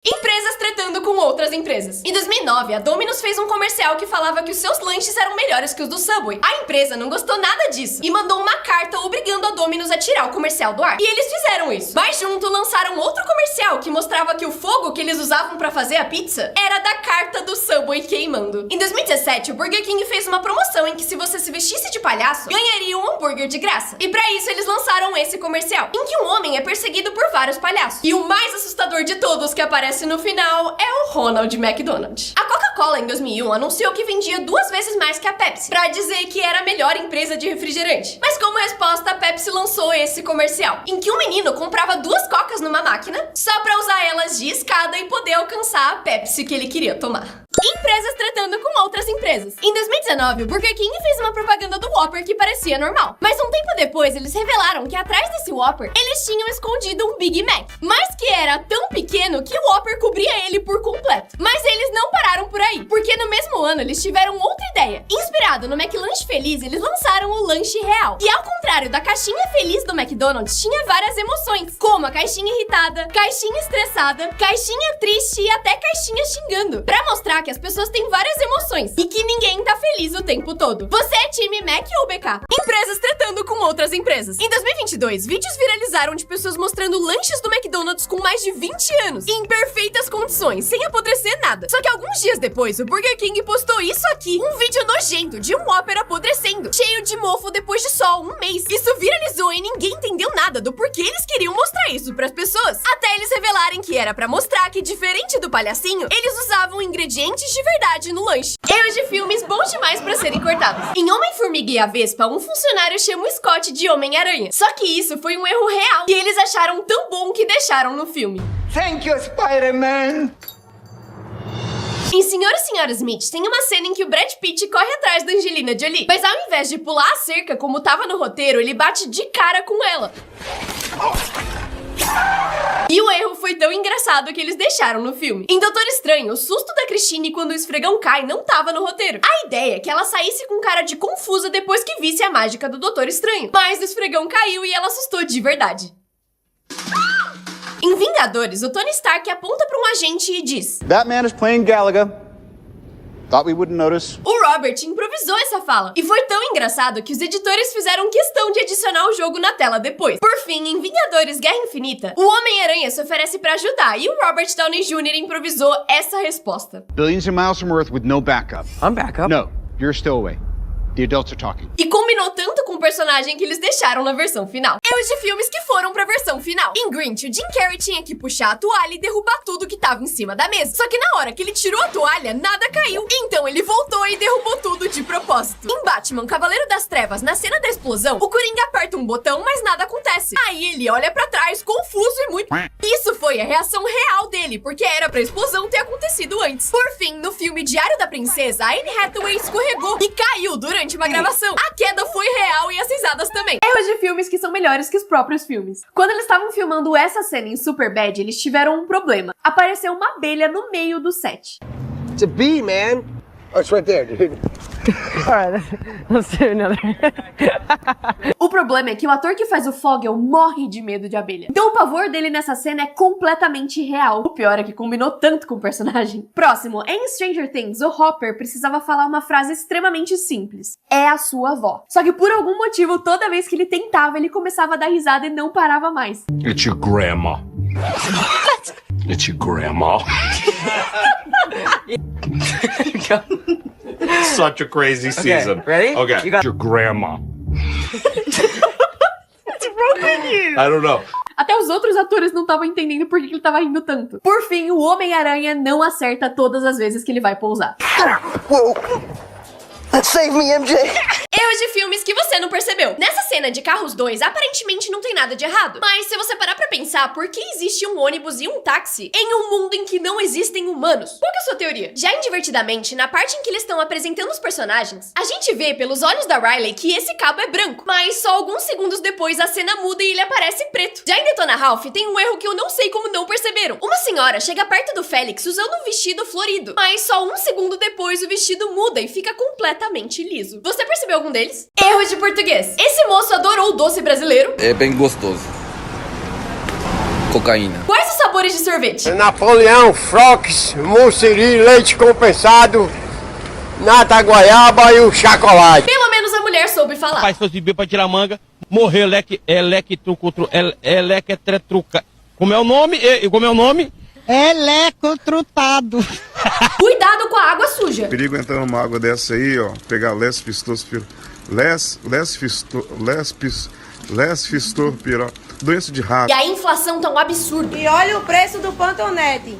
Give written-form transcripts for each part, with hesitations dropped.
Empresas tretando com outras empresas. Em 2009, a Domino's fez um comercial que falava que os seus lanches eram melhores que os do Subway. A empresa não gostou nada disso e mandou uma carta obrigando a Domino's a tirar o comercial do ar. E eles fizeram isso. Mas junto lançaram outro comercial que mostrava que o fogo que eles usavam pra fazer a pizza era da carta do Subway queimando. Em 2017, o Burger King fez uma promoção em que se você se vestisse de palhaço, ganharia um hambúrguer de graça. E pra isso eles lançaram esse comercial, em que um homem é perseguido por vários palhaços. E o mais assustador de todos que aparece no final é o Ronald McDonald. A Coca-Cola, em 2001, anunciou que vendia 2 vezes mais que a Pepsi, pra dizer que era a melhor empresa de refrigerante. Mas como resposta, a Pepsi lançou esse comercial, em que um menino comprava 2 cocas numa máquina, só pra usar elas de escada e poder alcançar a Pepsi que ele queria tomar. Empresas tratando com outras empresas. Em 2019, o Burger King fez uma propaganda do Whopper que parecia normal. Mas um tempo depois, eles revelaram que atrás desse Whopper, eles tinham escondido um Big Mac. Mas que era tão pequeno que o Whopper cobria ele por completo. Mas eles não pararam por aí, porque no mesmo ano eles tiveram outra ideia. Inspirado no McLanche Feliz, eles lançaram o Lanche Real. E ao contrário da caixinha feliz do McDonald's, tinha várias emoções, como a caixinha irritada, caixinha estressada, caixinha triste e até caixinha xingando, pra mostrar que as pessoas têm várias emoções e que ninguém tá feliz o tempo todo. Você é time Mac ou BK? Empresas tretando com outras empresas. Em 2022, vídeos viralizaram de pessoas mostrando lanches do McDonald's com mais de 20 anos, em perfeitas condições, sem apodrecer nada. Só que alguns dias depois, o Burger King postou isso aqui, um vídeo nojento de um Whopper apodrecendo, cheio de mofo depois de só um mês. Isso viralizou e ninguém entendeu nada do porquê eles queriam mostrar isso pras pessoas, até eles revelarem que era pra mostrar que, diferente do palhacinho, eles usavam ingredientes de verdade no lanche. Erros de filmes bons demais pra serem cortados. Em Homem-Formiga e a Vespa, um funcionário chama o Scott de Homem-Aranha. Só que isso foi um erro real e eles acharam tão bom que deixaram no filme. Thank you, Spider-Man! Em Sr. e Sra. Smith, tem uma cena em que o Brad Pitt corre atrás da Angelina Jolie, mas ao invés de pular a cerca como tava no roteiro, ele bate de cara com ela. E o erro foi tão engraçado que eles deixaram no filme. Em Doutor Estranho, o susto da Christine quando o esfregão cai não tava no roteiro. A ideia é que ela saísse com cara de confusa depois que visse a mágica do Doutor Estranho. Mas o esfregão caiu e ela assustou de verdade. Em Vingadores, o Tony Stark aponta pra um agente e diz: That man is playing Galaga. Thought we wouldn't notice. O Robert improvisou essa fala. E foi tão engraçado que os editores fizeram questão de adicionar o jogo na tela depois. Por fim, em Vingadores Guerra Infinita, o Homem-Aranha se oferece pra ajudar e o Robert Downey Jr. improvisou essa resposta. Billions of miles from Earth with no backup. I'm back up. No, you're still away. The adults are talking. E combinou tanto com o personagem que eles deixaram na versão final. Erros de filmes que foram pra versão final. Em Grinch, o Jim Carrey tinha que puxar a toalha e derrubar tudo que tava em cima da mesa. Só que na hora que ele tirou a toalha, nada caiu. Então ele voltou e derrubou tudo de propósito. Em Batman, Cavaleiro das Trevas, na cena da explosão, o Coringa aperta um botão, mas nada acontece. Aí ele olha pra trás, confuso e muito... Isso foi a reação real dele, porque era pra explosão ter acontecido antes. Por fim, no filme Diário da Princesa, a Anne Hathaway escorregou e caiu durante uma gravação. A queda foi real e as risadas também. Erros de filmes que são melhores que os próprios filmes. Quando eles estavam filmando essa cena em Superbad, eles tiveram um problema. Apareceu uma abelha no meio do set. It's a bee, man. Oh, it's right there, dude. Alright, let's do another. O problema é que o ator que faz o Fogel morre de medo de abelha. Então o pavor dele nessa cena é completamente real. O pior é que combinou tanto com o personagem. Próximo, em Stranger Things, o Hopper precisava falar uma frase extremamente simples. É a sua avó. Só que por algum motivo, toda vez que ele tentava, ele começava a dar risada e não parava mais. It's your grandma. It's your grandma. Such a crazy season. Ready? Okay. You got your grandma. What's wrong with you? I don't know. Até os outros atores não estavam entendendo por que ele tava rindo tanto. Por fim, o Homem-Aranha não acerta todas as vezes que ele vai pousar. Whoa. Save me, MJ. Erros de filmes que você não percebeu. Nessa cena de Carros 2, aparentemente não tem nada de errado. Mas se você parar pra pensar, por que existe um ônibus e um táxi em um mundo em que não existem humanos? Qual que é a sua teoria? Já em Divertidamente, na parte em que eles estão apresentando os personagens, a gente vê pelos olhos da Riley que esse cabo é branco. Mas só alguns segundos depois a cena muda e ele aparece preto. Já em Detona Ralph, tem um erro que eu não sei como não perceberam. Uma senhora chega perto do Félix usando um vestido florido. Mas só um segundo depois o vestido muda e fica completamente liso. Você percebeu algum deles? Erros de português. Esse moço adorou o doce brasileiro. É bem gostoso. Cocaína. Quais os sabores sabores de sorvete. Napoleão, Frox, Mussiri, leite compensado, nata goiaba e o chocolate. Pelo menos a mulher soube falar. Faz fosse beber pra tirar manga, morrer electretruca. Como é o nome? Elecotrutado. Cuidado com a água suja. Perigo entrar numa água dessa aí, ó, pegar lesfistospirose, doença de rato. E a inflação tá um absurdo. E olha o preço do pantonete.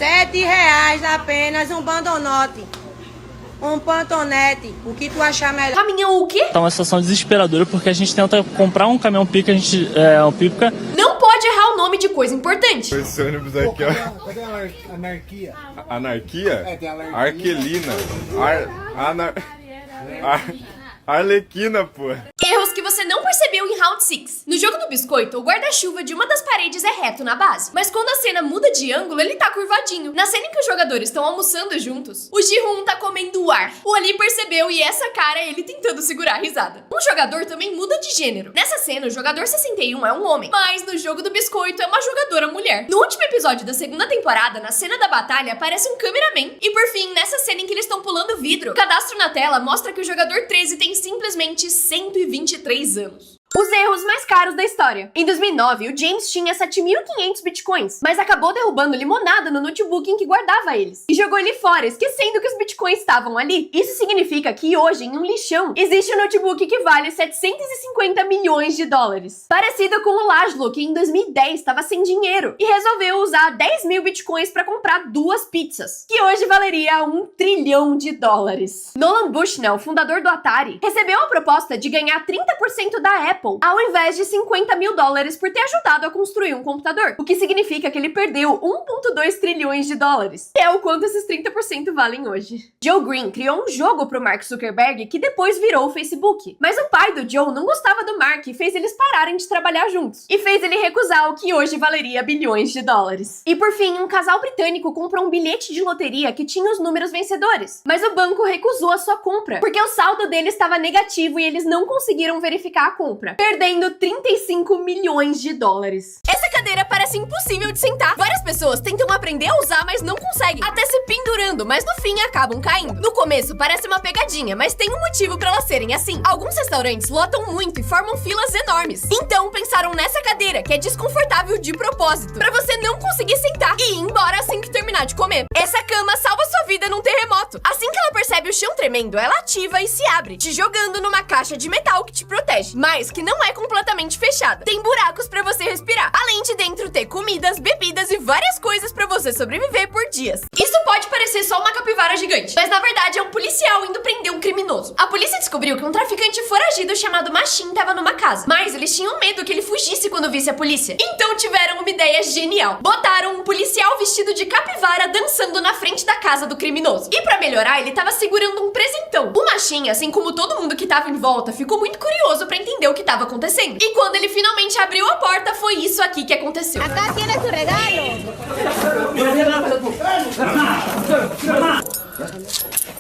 R$7 apenas um pantonote. Um pantonete. O que tu achar melhor? Caminhão o quê? Tá uma situação desesperadora porque a gente tenta comprar um caminhão pica, um pica. Não pode errar o nome de coisa importante. Esse ônibus aqui, ó. Cadê a anarquia? Anarquia? É, tem alergia. Arquelina. Arlequina, pô. Erros que você não percebeu em Round 6. No jogo do biscoito, o guarda-chuva de uma das paredes é reto na base. Mas quando a cena muda de ângulo, ele tá curvadinho. Na cena em que os jogadores estão almoçando juntos, o Ji-hoon tá comendo ar. O Ali percebeu e essa cara é ele tentando segurar a risada. Um jogador também muda de gênero. Nessa cena, o jogador 61 é um homem. Mas no jogo do biscoito é uma jogadora mulher. No último episódio da segunda temporada, na cena da batalha, aparece um cameraman. E por fim, nessa cena em que eles estão pulando vidro, o cadastro na tela mostra que o jogador 13 tem simplesmente 123 anos. Os erros mais caros da história. Em 2009, o James tinha 7.500 bitcoins, mas acabou derrubando limonada no notebook em que guardava eles. E jogou ele fora, esquecendo que os bitcoins estavam ali. Isso significa que hoje, em um lixão, existe um notebook que vale 750 milhões de dólares. Parecido com o Laszlo, que em 2010 estava sem dinheiro e resolveu usar 10 mil bitcoins para comprar 2 pizzas, que hoje valeria $1 trilhão. Nolan Bushnell, fundador do Atari, recebeu a proposta de ganhar 30% da Apple ao invés de $50 mil por ter ajudado a construir um computador, o que significa que ele perdeu $1,2 trilhões, que é o quanto esses 30% valem hoje. Joe Green criou um jogo pro Mark Zuckerberg que depois virou o Facebook, mas o pai do Joe não gostava do Mark e fez eles pararem de trabalhar juntos, e fez ele recusar o que hoje valeria bilhões de dólares. E por fim, um casal britânico comprou um bilhete de loteria que tinha os números vencedores, mas o banco recusou a sua compra, porque o saldo deles estava negativo e eles não conseguiram verificar a compra, perdendo $35 milhões. Essa cadeira parece impossível de sentar. Várias pessoas tentam aprender a usar, mas não conseguem, até se pendurando, mas no fim acabam caindo. No começo parece uma pegadinha, mas tem um motivo pra elas serem assim. Alguns restaurantes lotam muito e formam filas enormes. Então pensaram nessa cadeira, que é desconfortável de propósito, pra você não conseguir sentar e ir embora assim que terminar de comer. Essa cama salva sua vida num terremoto. Assim que ela percebe o chão tremendo, ela ativa e se abre, te jogando numa caixa de metal que te protege, mas que não é completamente fechada. Tem buracos pra você respirar, além de dentro ter comidas, bebidas e várias coisas pra você sobreviver por dias. Isso pode parecer só uma capivara gigante, mas na verdade é um policial indo prender um criminoso. A polícia descobriu que um traficante foragido chamado Machine tava numa casa, mas eles tinham medo que ele fugisse quando visse a polícia. Então tiveram uma ideia genial. Botaram um policial vestido de capivara dançando na frente da casa do criminoso. E pra melhorar, ele tava segurando um presentão. O Machine, assim como todo mundo que tava em volta, ficou muito curioso pra entender o que tava acontecendo. E quando ele finalmente abriu a porta, foi isso aqui que aconteceu. Acá tienes tu regalo.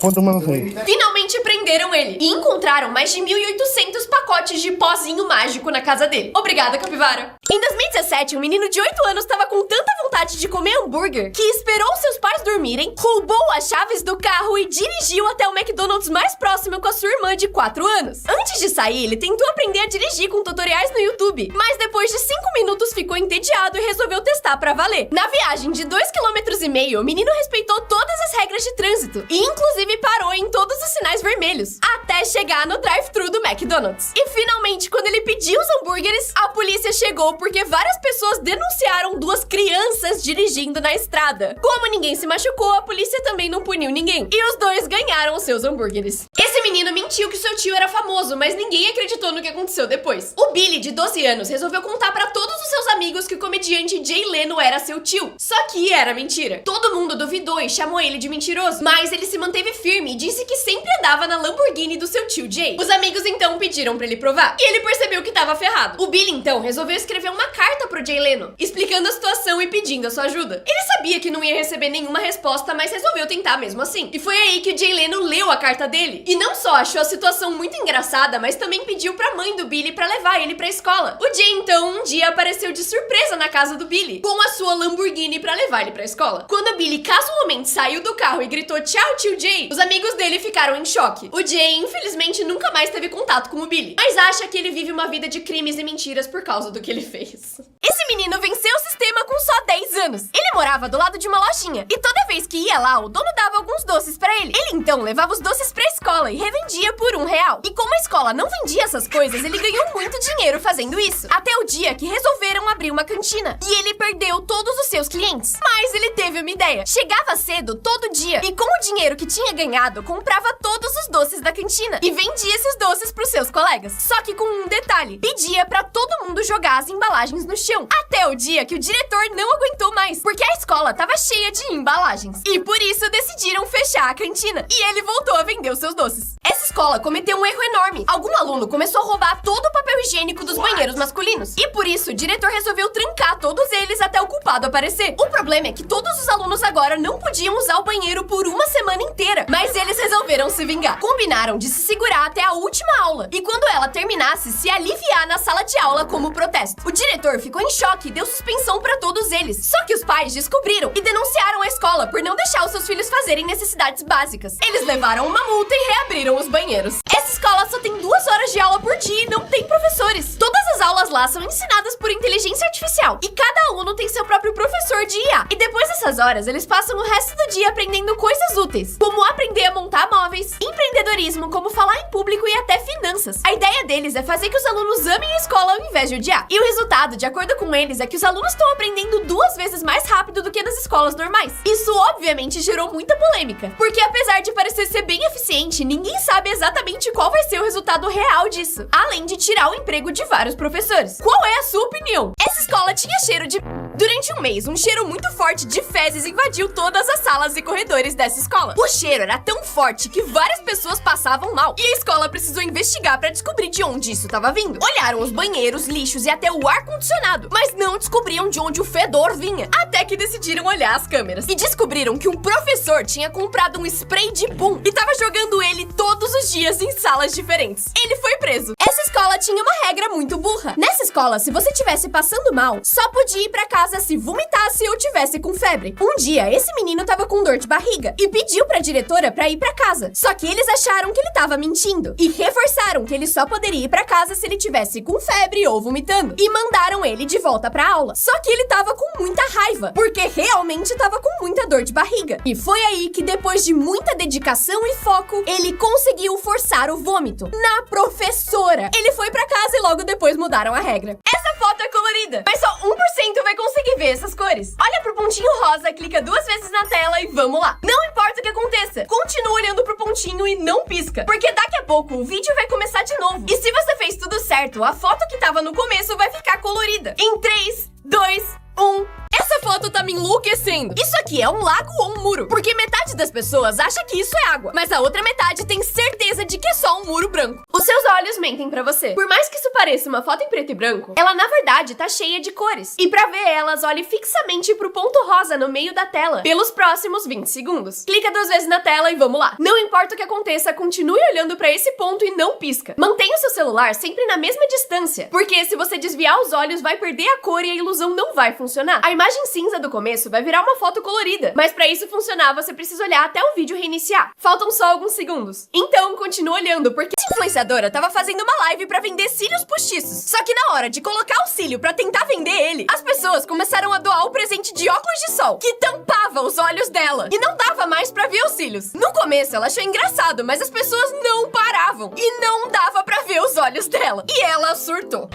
Quanto mais aí? Finalmente prenderam ele e encontraram mais de 1.800 pacotes de pozinho mágico na casa dele. Obrigada, capivara. Em 2017, um menino de 8 anos estava com tanta vontade de comer hambúrguer que esperou seus pais dormirem, roubou as chaves do carro e dirigiu até o McDonald's mais próximo com a sua irmã de 4 anos. Antes de sair, ele tentou aprender a dirigir com tutoriais no YouTube, mas depois de 5 minutos ficou entediado e resolveu testar pra valer. Na viagem de 2,5 km, o menino respeitou todas as regras de trânsito e inclusive parou em todos os sinais vermelhos, até chegar no drive-thru do McDonald's. E finalmente, quando ele pediu os hambúrgueres, a polícia chegou porque várias pessoas denunciaram 2 crianças dirigindo na estrada. Como ninguém se machucou, a polícia também não puniu ninguém. E os 2 ganharam os seus hambúrgueres. Esse menino mentiu que seu tio era famoso, mas ninguém acreditou no que aconteceu depois. O Billy, de 12 anos, resolveu contar pra todos os seus amigos que o comediante Jay Leno era seu tio. Só que era mentira. Todo mundo duvidou e chamou ele de mentiroso. Mas Mas ele se manteve firme e disse que sempre andava na Lamborghini do seu tio Jay. Os amigos então pediram pra ele provar, e ele percebeu que tava ferrado. O Billy então resolveu escrever uma carta pro Jay Leno, explicando a situação e pedindo a sua ajuda. Ele sabia que não ia receber nenhuma resposta, mas resolveu tentar mesmo assim. E foi aí que o Jay Leno leu a carta dele, e não só achou a situação muito engraçada, mas também pediu pra mãe do Billy pra levar ele pra escola. O Jay então um dia apareceu de surpresa na casa do Billy, com a sua Lamborghini pra levar ele pra escola. Quando o Billy casualmente saiu do carro e gritou tchau, tio Jay, os amigos dele ficaram em choque. O Jay, infelizmente, nunca mais teve contato com o Billy, mas acha que ele vive uma vida de crimes e mentiras por causa do que ele fez. Esse menino venceu o sistema com só 10 anos. Ele morava do lado de uma lojinha, e toda vez que ia lá, o dono dava alguns doces pra ele. Ele então levava os doces pra escola e revendia por R$1. E como a escola não vendia essas coisas, ele ganhou muito dinheiro fazendo isso. Até o dia que resolveram abrir uma cantina. E ele perdeu todos os seus clientes. Mas ele teve uma ideia. Chegava cedo todo dia e com o dinheiro que tinha ganhado, comprava todos os doces da cantina e vendia esses doces pros seus colegas. Só que com um detalhe. Pedia pra todo mundo jogar as embalagens no chão. Até o dia que o diretor não aguentou mais, porque a escola tava cheia de embalagens. E por isso decidiram fechar a cantina. E ele voltou a vender os seus doces. Essa escola cometeu um erro enorme. Algum aluno começou a roubar todo o papel higiênico dos banheiros masculinos. E por isso o diretor resolveu trancar todos eles até o culpado aparecer. O problema é que todos os alunos agora não podiam usar o banheiro por uma semana inteira. Mas eles resolveram se vingar. Combinaram de se segurar até a última aula. E quando ela terminasse, se aliviar na sala de aula como protesto. O diretor ficou em choque e deu suspensão pra todos eles. Só que os pais descobriram e denunciaram a escola por não deixar os seus filhos fazerem necessidades básicas. Eles levaram uma multa e reabriram os banheiros. Essa escola só tem 2 horas de aula por dia e não tem professores. Todas as aulas lá são ensinadas por inteligência artificial e cada aluno tem seu próprio professor de IA. E depois dessas horas, eles passam o resto do dia aprendendo coisas úteis, como aprender a montar móveis, empreendedorismo, como falar em público e até finanças. A ideia deles é fazer que os alunos amem a escola ao invés de odiar. E o resultado, de acordo com eles, é que os alunos estão aprendendo 2 vezes mais rápido do que nas escolas normais. Isso obviamente gerou muita polêmica, porque apesar de parecer ser bem eficiente, ninguém sabe exatamente qual vai ser o resultado real disso, além de tirar o emprego de vários professores. Qual é a sua opinião? Essa escola tinha cheiro de... Durante um mês, um cheiro muito forte de fezes invadiu todas as salas e corredores dessa escola. O cheiro era tão forte que várias pessoas passavam mal, e a escola precisou investigar para descobrir de onde isso estava vindo. Olharam os banheiros, lixos e até o ar-condicionado, mas não descobriam de onde o fedor vinha, até que decidiram olhar as câmeras. E descobriram que um professor tinha comprado um spray de pum e tava jogando ele todos os dias em salas diferentes. Ele foi preso. Essa escola tinha uma regra muito burra. Nessa escola, se você estivesse passando mal, só podia ir pra casa se vomitasse ou tivesse com febre. Um dia, esse menino tava com dor de barriga e pediu pra diretora pra ir pra casa. Só que eles acharam que ele tava mentindo e reforçaram que ele só poderia ir pra casa se ele tivesse com febre ou vomitando. E mandaram ele de volta pra aula. Só que ele tava com muita raiva, porque realmente tava com muita dor de barriga. E foi aí que, depois de muita dedicação e foco, ele conseguiu forçar o vômito na professora. Ele foi pra casa e logo depois mudaram a regra. Essa foto é colorida, mas só 1% vai conseguir ver essas cores. Olha pro pontinho rosa, clica 2 vezes na tela e vamos lá. Não importa o que aconteça, continua olhando pro pontinho e não pisca, porque daqui a pouco o vídeo vai começar de novo. E se você fez tudo certo, a foto que tava no começo vai ficar colorida. Em 3, 2, 1... Essa foto tá me enlouquecendo. Isso aqui é um lago ou um muro? Porque metade das pessoas acha que isso é água, mas a outra metade tem certeza de que é só um muro branco. Os seus olhos mentem pra você. Por mais que isso pareça uma foto em preto e branco, ela na verdade tá cheia de cores. E pra ver elas, olhe fixamente pro ponto rosa no meio da tela pelos próximos 20 segundos. Clica 2 vezes na tela e vamos lá. Não importa o que aconteça, continue olhando pra esse ponto e não pisca. Mantenha o seu celular sempre na mesma distância, porque se você desviar os olhos, vai perder a cor e a ilusão não vai funcionar. A imagem cinza do começo vai virar uma foto colorida, mas pra isso funcionar, você precisa olhar até o vídeo reiniciar. Faltam só alguns segundos. Então, continua olhando, porque essa influenciadora tava fazendo uma live pra vender cílios postiços. Só que na hora de colocar o cílio pra tentar vender ele, as pessoas começaram a doar o presente de óculos de sol, que tampava os olhos dela, e não dava mais pra ver os cílios. No começo, ela achou engraçado, mas as pessoas não paravam, e não dava pra ver os olhos dela. E ela surtou.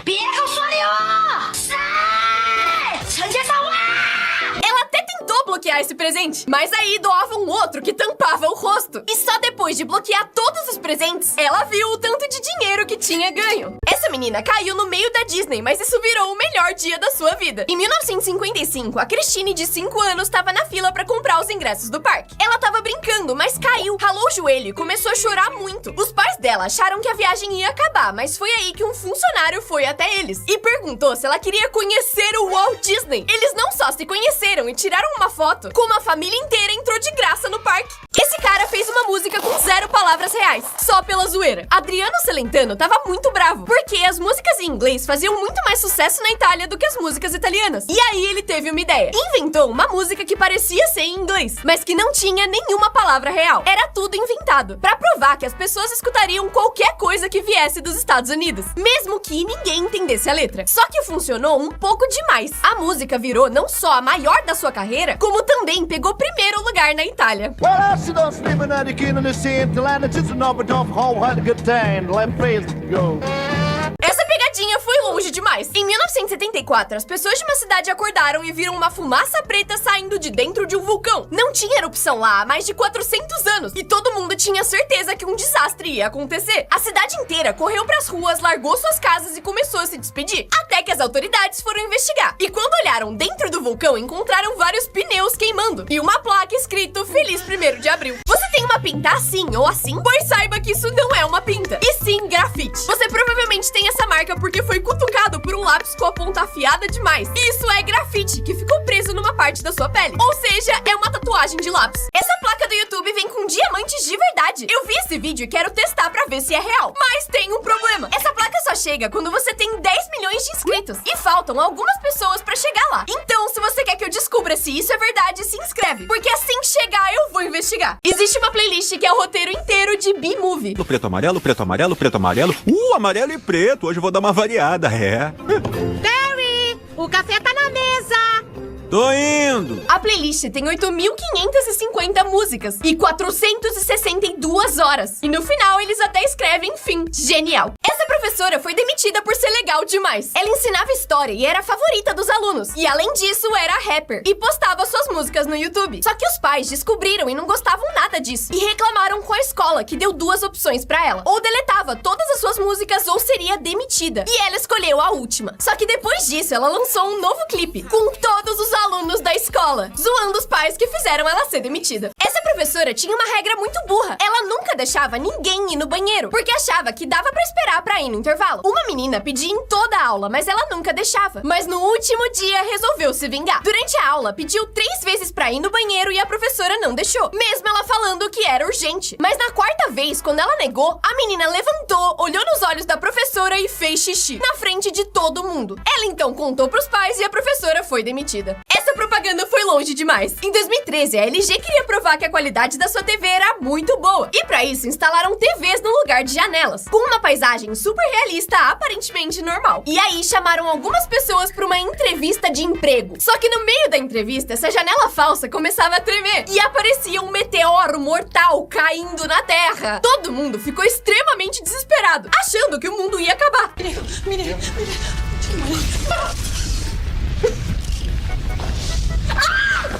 Ela até tentou bloquear esse presente, mas aí doava um outro que tampava o rosto. E só depois de bloquear todos os presentes, ela viu o tanto de dinheiro que tinha ganho. Essa menina caiu no meio da Disney, mas isso virou o melhor dia da sua vida. Em 1955, a Christine, de 5 anos, estava na fila pra comprar os ingressos do parque. Ela tava brincando, mas caiu, ralou o joelho e começou a chorar muito. Os pais dela acharam que a viagem ia acabar, mas foi aí que um funcionário foi até eles e perguntou se ela queria conhecer o Walt Disney. Eles não só se conheceram e tiraram uma foto, como a família inteira entrou de graça no parque. Esse cara fez uma música com 0 palavras reais, só pela zoeira. Adriano Celentano tava muito bravo, porque as músicas em inglês faziam muito mais sucesso na Itália do que as músicas italianas. E aí ele teve uma ideia. Inventou uma música que parecia ser em inglês, mas que não tinha nenhuma palavra real. Era tudo inventado, pra provar que as pessoas escutariam qualquer coisa que viesse dos Estados Unidos, mesmo que ninguém entendesse a letra. Só que funcionou um pouco demais. A música virou não só a maior da sua carreira, como também pegou primeiro lugar na Itália. Essa pegadinha foi longe demais. Em 1974, as pessoas de uma cidade acordaram e viram uma fumaça preta saindo de dentro de um vulcão. Não tinha erupção lá há mais de 400 anos e todo mundo tinha certeza que um desastre ia acontecer. A cidade inteira correu pras ruas, largou suas casas e começou a se despedir, até que as autoridades foram investigar. E quando olharam dentro do vulcão, encontraram vários pneus queimando e uma placa escrito Feliz 1º de Abril. Você tem uma pinta assim ou assim? Pois saiba que isso não é uma pinta, e sim grafite. Você provavelmente tem essa marca porque foi cutucado por um lápis com a ponta afiada demais. Isso é grafite, que ficou preso numa parte da sua pele. Ou seja, é uma tatuagem de lápis. Essa placa do YouTube vem com diamantes de verdade. Eu vi esse vídeo e quero testar pra ver se é real. Mas tem um problema. Essa placa só chega quando você tem 10 milhões de inscritos. E faltam algumas pessoas pra chegar lá. Então, se você quer que eu descubra se isso é verdade, se inscreve. Porque assim que chegar, eu vou investigar. Existe uma playlist que é o roteiro inteiro de B-Movie. Preto, amarelo, preto, amarelo, preto, amarelo. Amarelo e preto. Hoje eu vou dar uma variada, é. Terry, o café tá na mesa. Tô indo. A playlist tem 8.550 músicas e 462 horas. E no final eles até escrevem fim. Genial. Essa professora foi demitida por ser legal demais. Ela ensinava história e era a favorita dos alunos. E além disso, era rapper e postava suas músicas no YouTube. Só que os pais descobriram e não gostavam nada disso. E reclamaram com a escola, que deu 2 opções pra ela. Ou deletava todas as suas músicas ou seria demitida. E ela escolheu a última. Só que depois disso, ela lançou um novo clipe com todos os alunos da escola, zoando os pais que fizeram ela ser demitida. Essa professora tinha uma regra muito burra. Ela nunca deixava ninguém ir no banheiro, porque achava que dava pra esperar pra ir no intervalo. Uma menina pedia em toda a aula, mas ela nunca deixava. Mas no último dia, resolveu se vingar. Durante a aula, pediu 3 vezes pra ir no banheiro e a professora não deixou, mesmo ela falando que era urgente. Mas na 4ª vez, quando ela negou, a menina levantou, olhou nos olhos da professora e fez xixi, na frente de todo mundo. Ela então contou pros pais e a professora foi demitida. Essa propaganda foi longe demais. Em 2013, a LG queria provar que a qualidade da sua TV era muito boa. E pra isso, instalaram TVs no lugar de janelas, com uma paisagem super realista, aparentemente normal. E aí, chamaram algumas pessoas pra uma entrevista de emprego. Só que no meio da entrevista, essa janela falsa começava a tremer e aparecia um meteoro mortal caindo na Terra. Todo mundo ficou extremamente desesperado, achando que o mundo ia acabar.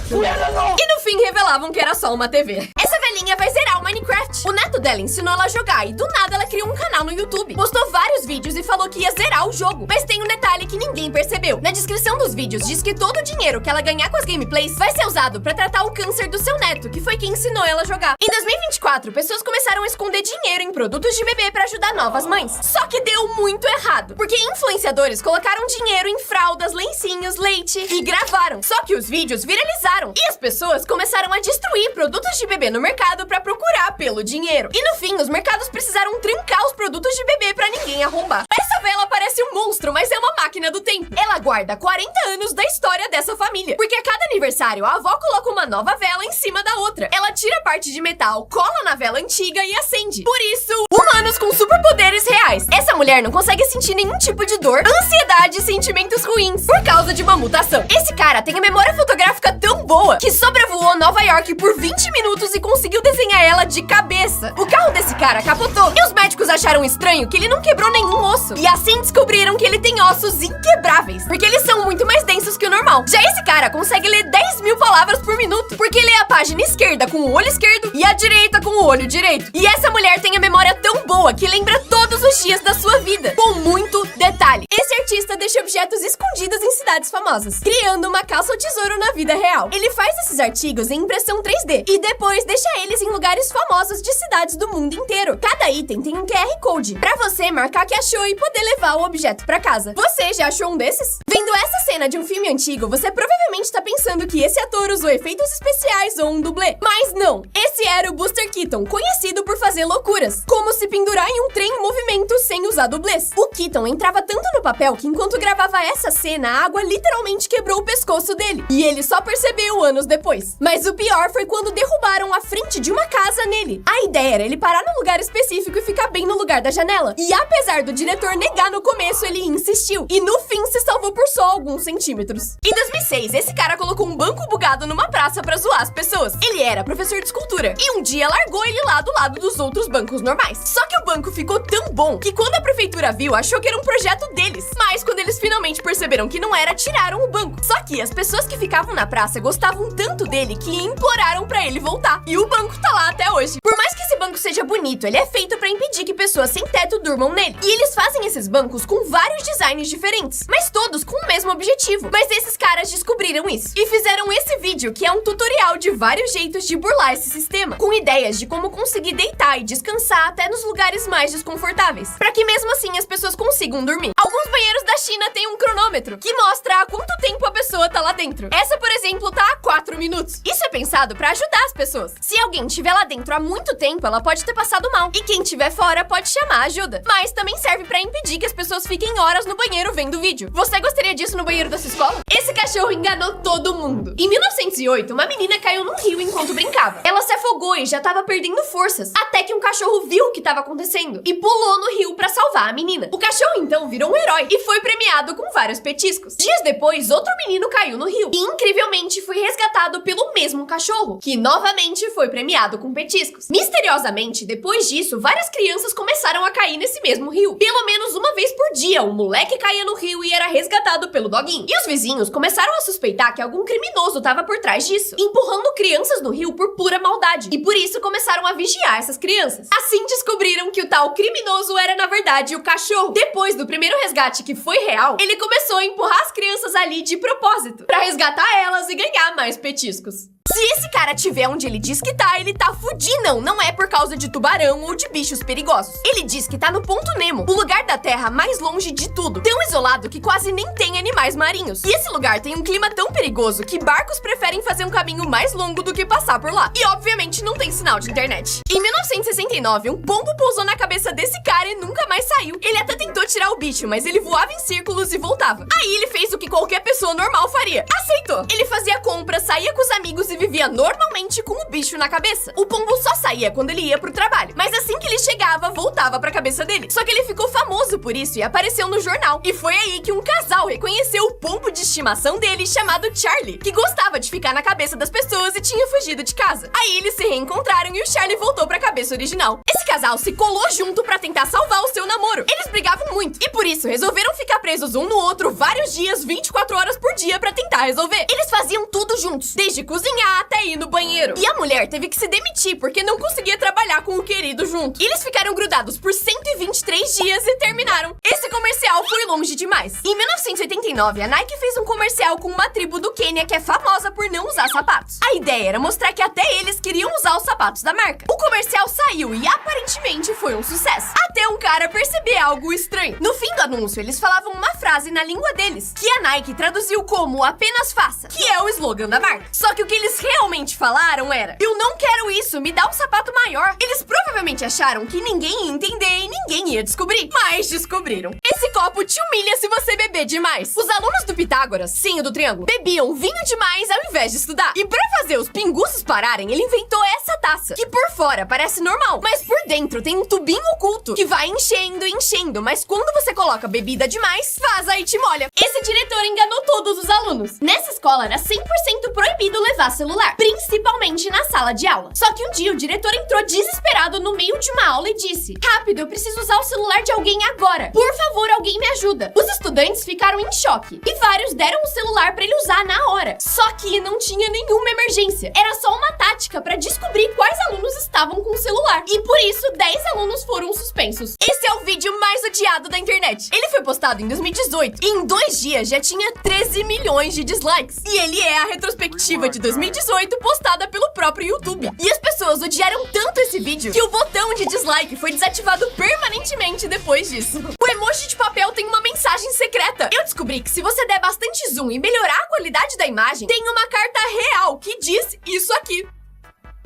E no fim revelavam que era só uma TV. Essa velhinha vai zerar o Minecraft. O neto dela ensinou ela a jogar e do nada ela criou um canal no YouTube. Postou vários vídeos e falou que ia zerar o jogo. Mas tem um detalhe que ninguém percebeu. Na descrição dos vídeos diz que todo o dinheiro que ela ganhar com as gameplays vai ser usado pra tratar o câncer do seu neto, que foi quem ensinou ela a jogar. Em 2024, pessoas começaram a esconder dinheiro em produtos de bebê pra ajudar novas mães. Só que deu muito errado, porque influenciadores colocaram dinheiro em fraldas, lencinhos, leite e gravaram. Só que os vídeos viralizaram e as pessoas começaram a destruir produtos de bebê no mercado pra procurar pelo dinheiro. E no fim, os mercados precisaram trancar os produtos de bebê pra ninguém arrombar. Essa vela parece um monstro, mas é uma máquina do tempo. Ela guarda 40 anos da história dessa família, porque a cada aniversário a avó coloca uma nova vela em cima da outra. Ela tira a parte de metal, cola na vela antiga e acende. Por isso, humanos com superpoderes reais. Essa mulher não consegue sentir nenhum tipo de dor, ansiedade e sentimentos ruins por causa de uma mutação. Esse cara tem a memória fotográfica tão boa que sobrevoou Nova York por 20 minutos e conseguiu desenhar ela de cabeça. O carro desse cara capotou e os médicos acharam estranho que ele não quebrou nenhum osso. E assim descobriram que ele tem ossos inquebráveis, porque eles são muito mais densos que o normal. Já esse cara consegue ler 10.000 palavras por minuto, porque lê a página esquerda com o olho esquerdo e a direita com o olho direito. E essa mulher tem a memória tão boa que lembra todos os dias da sua vida, com muito detalhe. Esse artista deixa objetos escondidos em cidades famosas, criando uma caça ao tesouro na vida real. Ele faz esses artigos em impressão 3D e depois deixa eles em lugares famosos de cidades do mundo inteiro. Cada item tem um QR Code pra você marcar que achou e poder levar o objeto pra casa. Você já achou um desses? Vendo essa cena de um filme antigo, você provavelmente tá pensando que esse ator usou efeitos especiais ou um dublê. Mas não, esse era o Buster Keaton, conhecido por fazer loucuras, como se pendurar em um trem em movimento sem usar dublês. O Keaton entrava tanto no papel que enquanto gravava essa cena, a água literalmente quebrou o pescoço dele. E ele só percebeu anos depois. Mas o pior foi quando derrubaram a frente de uma casa nele. A ideia era ele parar num lugar específico e ficar bem no lugar da janela. E apesar do diretor negar no começo, ele insistiu. E no fim se salvou por só alguns centímetros. Em 2006, esse cara colocou um banco bugado numa praça pra zoar as pessoas. Ele era professor de escultura e um dia largou ele lá do lado dos outros bancos normais. Só que o banco ficou tão bom que quando a prefeitura viu, achou que era um projeto deles. Mas quando eles finalmente perceberam que não era, tiraram o banco. Só que as pessoas que ficavam na praça gostavam tanto dele que imploraram pra ele voltar. E o banco tá lá até hoje. Por mais que esse banco seja bonito, ele é feito pra impedir que pessoas sem teto durmam nele. E eles fazem esses bancos com vários designs diferentes, mas todos com o mesmo objetivo. Mas esses caras descobriram isso e fizeram esse vídeo, que é um tutorial de vários jeitos de burlar esse sistema, com ideias de como conseguir deitar e descansar até nos lugares mais desconfortáveis, pra que mesmo assim as pessoas consigam dormir. Alguns banheiros da China têm um cronômetro que mostra há quanto tempo a pessoa tá lá dentro. Essa, por exemplo, tá há 4 minutos. Isso é pensado pra ajudar as pessoas. Se alguém estiver lá dentro há muito tempo, ela pode ter passado mal, e quem estiver fora pode chamar ajuda. Mas também serve pra impedir que as pessoas fiquem horas no banheiro vendo vídeo. Você gostaria disso no banheiro da sua escola? Esse cachorro enganou todo mundo. Em 1908, uma menina caiu num rio enquanto brincava. Ela se afogou e já tava perdendo forças, até que um cachorro viu o que tava acontecendo e pulou no rio pra salvar a menina. O cachorro então virou um herói e foi premiado com vários petiscos. Dias depois, outro menino caiu no rio e incrivelmente foi resgatado pelo mesmo cachorro, que novamente foi premiado com petiscos. Misteriosamente, depois disso, várias crianças começaram a cair nesse mesmo rio. Pelo menos uma vez por dia, um moleque caía no rio e era resgatado pelo doguinho. E os vizinhos começaram a suspeitar que algum criminoso tava por trás disso, empurrando crianças no rio por pura maldade. E por isso começaram a vigiar essas crianças. Assim descobriram que o tal criminoso era, na verdade, o cachorro. Depois do primeiro resgate, que foi real, ele começou a empurrar as crianças ali de propósito, pra resgatar elas e ganhar mais petiscos. Se esse cara tiver onde ele diz que tá, ele tá fudido. Não é por causa de tubarão ou de bichos perigosos. Ele diz que tá no Ponto Nemo, o lugar da Terra mais longe de tudo, tão isolado que quase nem tem animais marinhos. E esse lugar tem um clima tão perigoso que barcos preferem fazer um caminho mais longo do que passar por lá. E obviamente não tem sinal de internet. Em 1969, um pombo pousou na cabeça desse cara e nunca mais saiu. Ele até tentou tirar o bicho, mas ele voava em círculos e voltava. Aí ele fez o que qualquer pessoa normal faria. Aceitou. Ele fazia compras, saía com os amigos e vivia normalmente com o bicho na cabeça. O pombo só saía quando ele ia pro trabalho, mas assim que ele chegava, voltava pra cabeça dele. Só que ele ficou famoso por isso e apareceu no jornal. E foi aí que um casal reconheceu o pombo de estimação dele, chamado Charlie, que gostava de ficar na cabeça das pessoas e tinha fugido de casa. Aí eles se reencontraram e o Charlie voltou pra cabeça original. Esse casal se colou junto pra tentar salvar o seu namoro. Eles brigavam muito e por isso resolveram ficar presos um no outro vários dias, 24 horas por dia pra tentar resolver. Eles faziam tudo juntos, desde cozinhar até ir no banheiro. E a mulher teve que se demitir porque não conseguia trabalhar com o querido junto. E eles ficaram grudados por 123 dias e terminaram. Esse comercial foi longe demais. Em 1989, a Nike fez um comercial com uma tribo do Quênia que é famosa por não usar sapatos. A ideia era mostrar que até eles queriam usar os sapatos da marca. O comercial saiu e aparentemente foi um sucesso, até um cara perceber algo estranho. No fim do anúncio, eles falavam uma frase na língua deles, que a Nike traduziu como "apenas faça", que é o slogan da marca. Só que o que eles realmente falaram era: "Eu não quero isso, me dá um sapato maior". Eles provavelmente acharam que ninguém ia entender e ninguém ia descobrir, mas descobriram. Esse copo te humilha se você beber demais. Os alunos do Pitágoras, sim, o do triângulo, bebiam vinho demais ao invés de estudar. E pra fazer os pinguços pararem, ele inventou essa taça, que por fora parece normal, mas por dentro tem um tubinho oculto que vai enchendo e enchendo, mas quando você coloca bebida demais, vaza e te molha. Esse diretor enganou todos os alunos. Nessa escola era 100% proibido levar celular, principalmente na sala sala de aula. Só que um dia o diretor entrou desesperado no meio de uma aula e disse: rápido, eu preciso usar o celular de alguém agora. Por favor, alguém me ajuda. Os estudantes ficaram em choque e vários deram o celular pra ele usar na hora. Só que não tinha nenhuma emergência. Era só uma tática pra descobrir quais alunos estavam com o celular. E por isso, 10 alunos foram suspensos. Esse é o vídeo mais odiado da internet. Ele foi postado em 2018 e em 2 dias já tinha 13 milhões de dislikes. E ele é a retrospectiva de 2018 postada pelo próprio YouTube. E as pessoas odiaram tanto esse vídeo que o botão de dislike foi desativado permanentemente depois disso. O emoji de papel tem uma mensagem secreta. Eu descobri que se você der bastante zoom e melhorar a qualidade da imagem, tem uma carta real que diz isso aqui.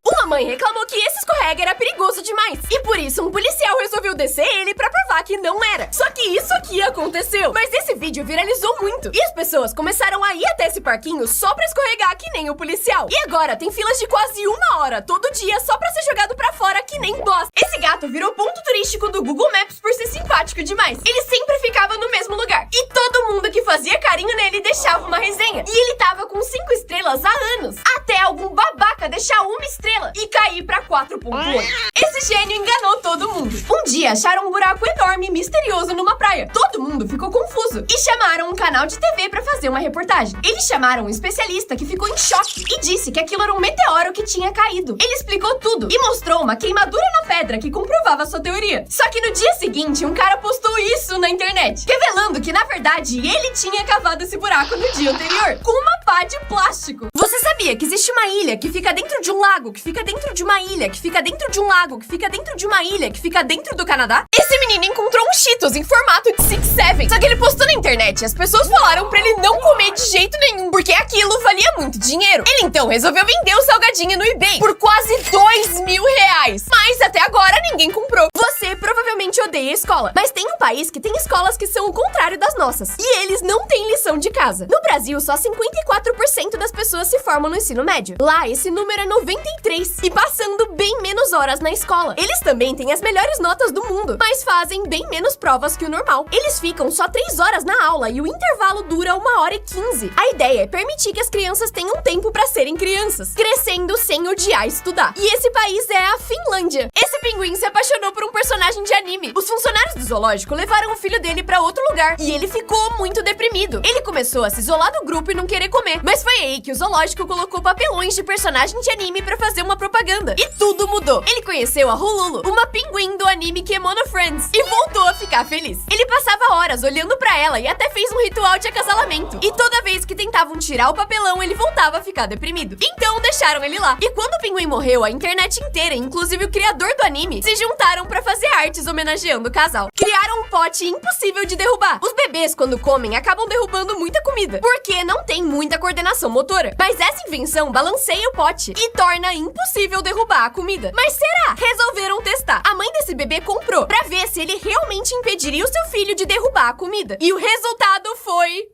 Uma mãe reclamou que esse escorrega era perigoso demais e por isso um policial resolveu descer ele pra provar que não era. Só que isso aqui aconteceu. Mas esse vídeo viralizou muito e as pessoas começaram a ir até esse parquinho só pra escorregar que nem o policial. E agora tem filas de quase 1 hora todo dia só pra ser jogado pra fora que nem bosta. Esse gato virou ponto turístico do Google Maps por ser simpático demais. Ele sempre ficava no mesmo lugar e todo mundo que fazia carinho nele deixava uma resenha. E ele tava com 5 estrelas há anos. Até algum babaca deixar 1 estrela e cair pra 4.8. Esse gênio enganou todo mundo. Um dia acharam um buraco enorme e misterioso numa praia. Todo mundo ficou confuso e chamaram um canal de TV pra fazer uma reportagem. Eles chamaram um especialista que ficou em choque e disse que aquilo era um meteoro que tinha caído. Ele explicou tudo e mostrou uma queimadura na pedra que comprovava sua teoria. Só que no dia seguinte, um cara postou isso na internet, revelando que, na verdade, ele tinha cavado esse buraco no dia anterior, com uma pá de plástico. Você sabia que existe uma ilha que fica dentro de um lago, que fica dentro de uma ilha, que fica dentro de um lago, que fica dentro de uma ilha, que fica dentro do Canadá? Esse menino encontrou um Cheetos em formato de 6-7. Só que ele postou na internet e as pessoas falaram pra ele não comer de jeito nenhum, porque aquilo valia muito dinheiro. Ele então resolveu vender o salgadinho no eBay por quase R$2.000. Mas até agora ninguém comprou. Você provavelmente odeia a escola, mas tem um país que tem escolas que são o contrário das nossas. E eles não têm lição de casa. No Brasil, só 54% das pessoas se formam no ensino médio. Lá, esse número é 93%. E passando bem menos horas na escola. Eles também têm as melhores notas do mundo, mas fazem bem menos provas que o normal. Eles ficam só 3 horas na aula e o intervalo dura 1h15. A ideia é permitir que as crianças tenham tempo pra serem crianças, crescendo sem odiar estudar. E esse país é a Finlândia. Esse pinguim se apaixonou por um personagem de anime. Os funcionários do zoológico levaram o filho dele pra outro lugar e ele ficou muito deprimido. Ele começou a se isolar do grupo e não querer comer. Mas foi aí que o zoológico colocou papelões de personagem de anime pra fazer uma propaganda. E tudo mudou. Ele conheceu a Hululu, uma pinguim do anime Kemono Friends, e voltou a ficar feliz. Ele passava horas olhando pra ela e até fez um ritual de acasalamento. E toda vez que tentavam tirar o papelão, ele voltava a ficar deprimido. Então deixaram ele lá. E quando o pinguim morreu, a internet inteira, inclusive o criador do anime, se juntaram pra fazer artes homenageando o casal. Criaram um pote impossível de derrubar. Os bebês, quando comem, acabam derrubando muita comida, porque não tem muita coordenação motora. Mas essa invenção balanceia o pote e torna impossível derrubar a comida. Mas será? Resolveram testar. A mãe desse bebê comprou pra ver se ele realmente impediria o seu filho de derrubar a comida. E o resultado foi...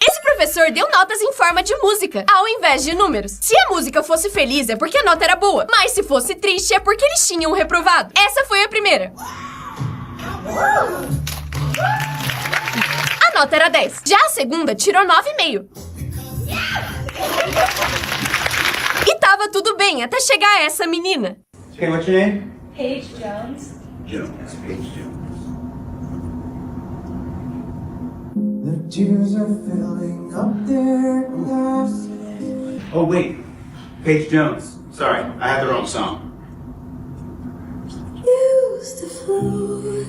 Esse professor deu notas em forma de música, ao invés de números. Se a música fosse feliz, é porque a nota era boa. Mas se fosse triste, é porque eles tinham reprovado. Essa foi a primeira. A nota era 10. Já a segunda tirou 9,5. E tava tudo bem, até chegar essa menina. Okay, what's your name? Paige Jones. Jones, Paige Jones. The tears are filling up their glass. Oh wait, Paige Jones. Sorry, I had the wrong song. Used to float,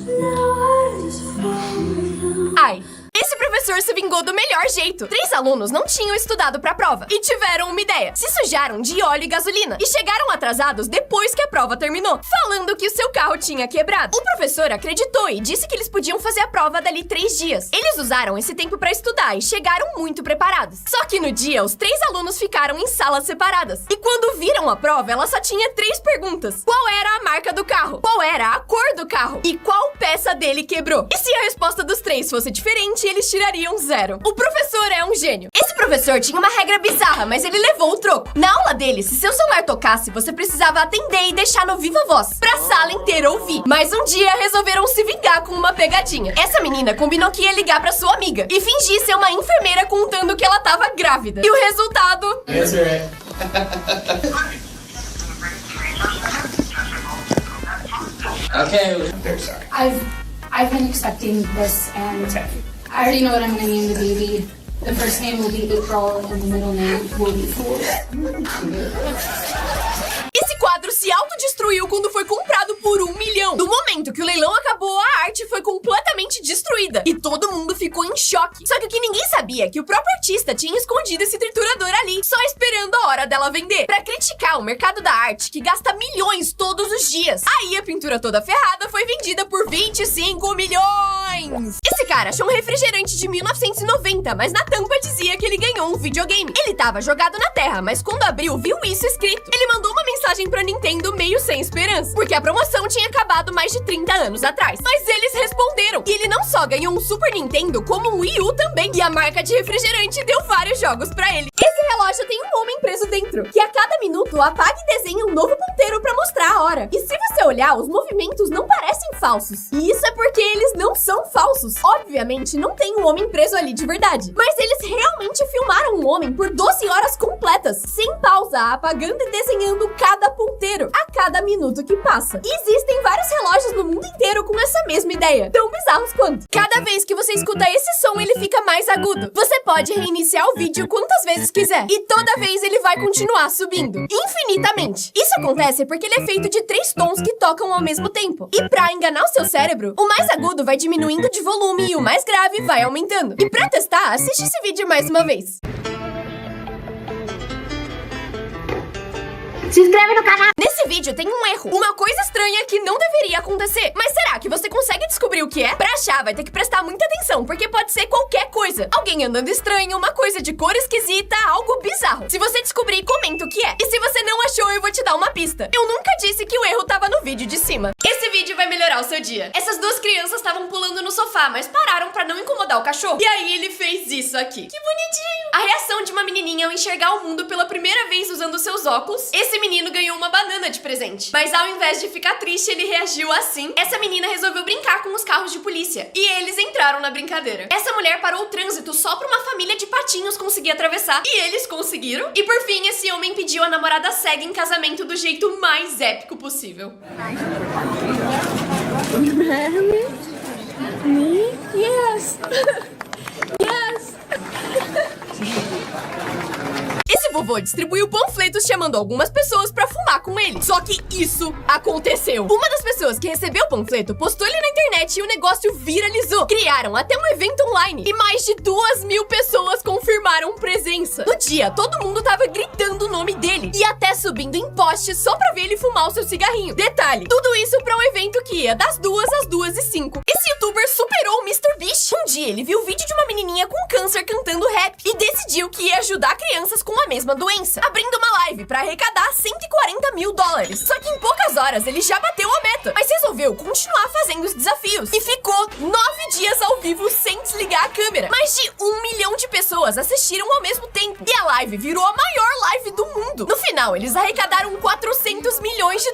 now I just fall down. Ai. Esse professor se vingou do melhor jeito. 3 alunos não tinham estudado pra prova e tiveram uma ideia. Se sujaram de óleo e gasolina e chegaram atrasados depois que a prova terminou, falando que o seu carro tinha quebrado. O professor acreditou e disse que eles podiam fazer a prova dali 3 dias. Eles usaram esse tempo pra estudar e chegaram muito preparados. Só que no dia, os 3 alunos ficaram em salas separadas. E quando viram a prova, ela só tinha 3 perguntas. Qual era a marca do carro? Qual era a cor do carro? E qual peça dele quebrou? E se a resposta dos 3 fosse diferente, eles tirariam dariam 0. O professor é um gênio. Esse professor tinha uma regra bizarra, mas ele levou o troco. Na aula dele, se seu celular tocasse, você precisava atender e deixar no viva voz, pra sala inteira ouvir. Mas um dia resolveram se vingar com uma pegadinha. Essa menina combinou que ia ligar pra sua amiga e fingir ser uma enfermeira contando que ela tava grávida. E o resultado... Okay. Very sorry. I've been expecting this, and I already know what I'm going to name the baby. The first name will be April, and the middle name will be Fool. Esse quadro se autodestruiu quando foi comprado por 1 milhão. Do momento que o leilão acabou, a arte foi completamente destruída. E todo mundo ficou em choque. Só que o que ninguém sabia é que o próprio artista tinha escondido esse triturador ali, só esperando a hora dela vender. Pra criticar o mercado da arte, que gasta milhões todos os dias. Aí a pintura toda ferrada foi vendida por 25 milhões. Esse cara achou um refrigerante de 1990, mas na tampa dizia que ele ganhou um videogame. Ele tava jogado na terra, mas quando abriu, viu isso escrito. Ele mandou uma mensagem pra Nintendo meio sem esperança, porque a promoção tinha acabado mais de 30 anos atrás. Mas eles responderam, e ele não só ganhou um Super Nintendo, como um Wii U também. E a marca de refrigerante deu vários jogos pra ele. Esse relógio tem um homem preso dentro, que a cada minuto apaga e desenha um novo ponteiro pra mostrar a hora. E se você olhar, os movimentos não parecem falsos. E isso é porque eles não são falsos. Obviamente, não tem um homem preso ali de verdade. Mas eles realmente filmaram um homem por 12 horas completas, sem pausa, apagando e desenhando cada ponteiro a cada minuto que passa. E existem vários relógios no mundo inteiro com essa mesma ideia, tão bizarros quanto. Cada vez que você escuta esse som, ele fica mais agudo. Você pode reiniciar o vídeo quantas vezes quiser, e toda vez ele vai continuar subindo, infinitamente. Isso acontece porque ele é feito de 3 tons que tocam ao mesmo tempo. E pra enganar o seu cérebro, o mais agudo vai diminuindo de volume e o mais grave vai aumentando. E pra testar, assiste esse vídeo mais uma vez. Se inscreve no canal. Nesse vídeo tem um erro, uma coisa estranha que não deveria acontecer. Mas será que você consegue descobrir o que é? Pra achar, vai ter que prestar muita atenção, porque pode ser qualquer coisa. Alguém andando estranho, uma coisa de cor esquisita, algo bizarro. Se você descobrir, comenta o que é. E se você não achou, eu vou te dar uma pista. Eu nunca disse que o erro tava no vídeo de cima. Esse vídeo vai melhorar o seu dia. Essas duas crianças estavam pulando no sofá, mas pararam pra não incomodar o cachorro. E aí ele fez isso aqui. Que bonitinho! A reação de uma menininha ao enxergar o mundo pela primeira vez usando seus óculos. Esse menino ganhou uma banana de presente. Mas ao invés de ficar triste, ele reagiu assim. Essa menina resolveu brincar com os carros de polícia. E eles entraram na brincadeira. Essa mulher parou o trânsito só pra uma família de patinhos conseguir atravessar. E eles conseguiram. E por fim, esse homem pediu a namorada cega em casamento do jeito mais épico possível. Me? Yes. Yes. Esse vovô distribuiu panfletos chamando algumas pessoas pra fumar com ele. Só que isso aconteceu. Uma das pessoas que recebeu o panfleto postou ele na internet e o negócio viralizou. Criaram até um evento online e mais de 2.000 pessoas confirmaram presença. No dia, todo mundo tava gritando o nome dele e até subindo em postes só pra ver ele fumar o seu cigarrinho. Detalhe, tudo isso pra um evento que ia das 2 às 2h05. Esse youtuber superou o MrBeast. Um dia, ele viu o vídeo de uma menininha com câncer cantando rap e decidiu que ia ajudar crianças com a mesma doença, abrindo uma live pra arrecadar $140 mil. Só que em poucas horas ele já bateu a meta, mas resolveu continuar fazendo os desafios e ficou 9 dias ao vivo sem desligar a câmera. Mais de 1 milhão de pessoas assistiram ao mesmo tempo e a live virou a maior live do mundo. No final, eles arrecadaram $400 milhões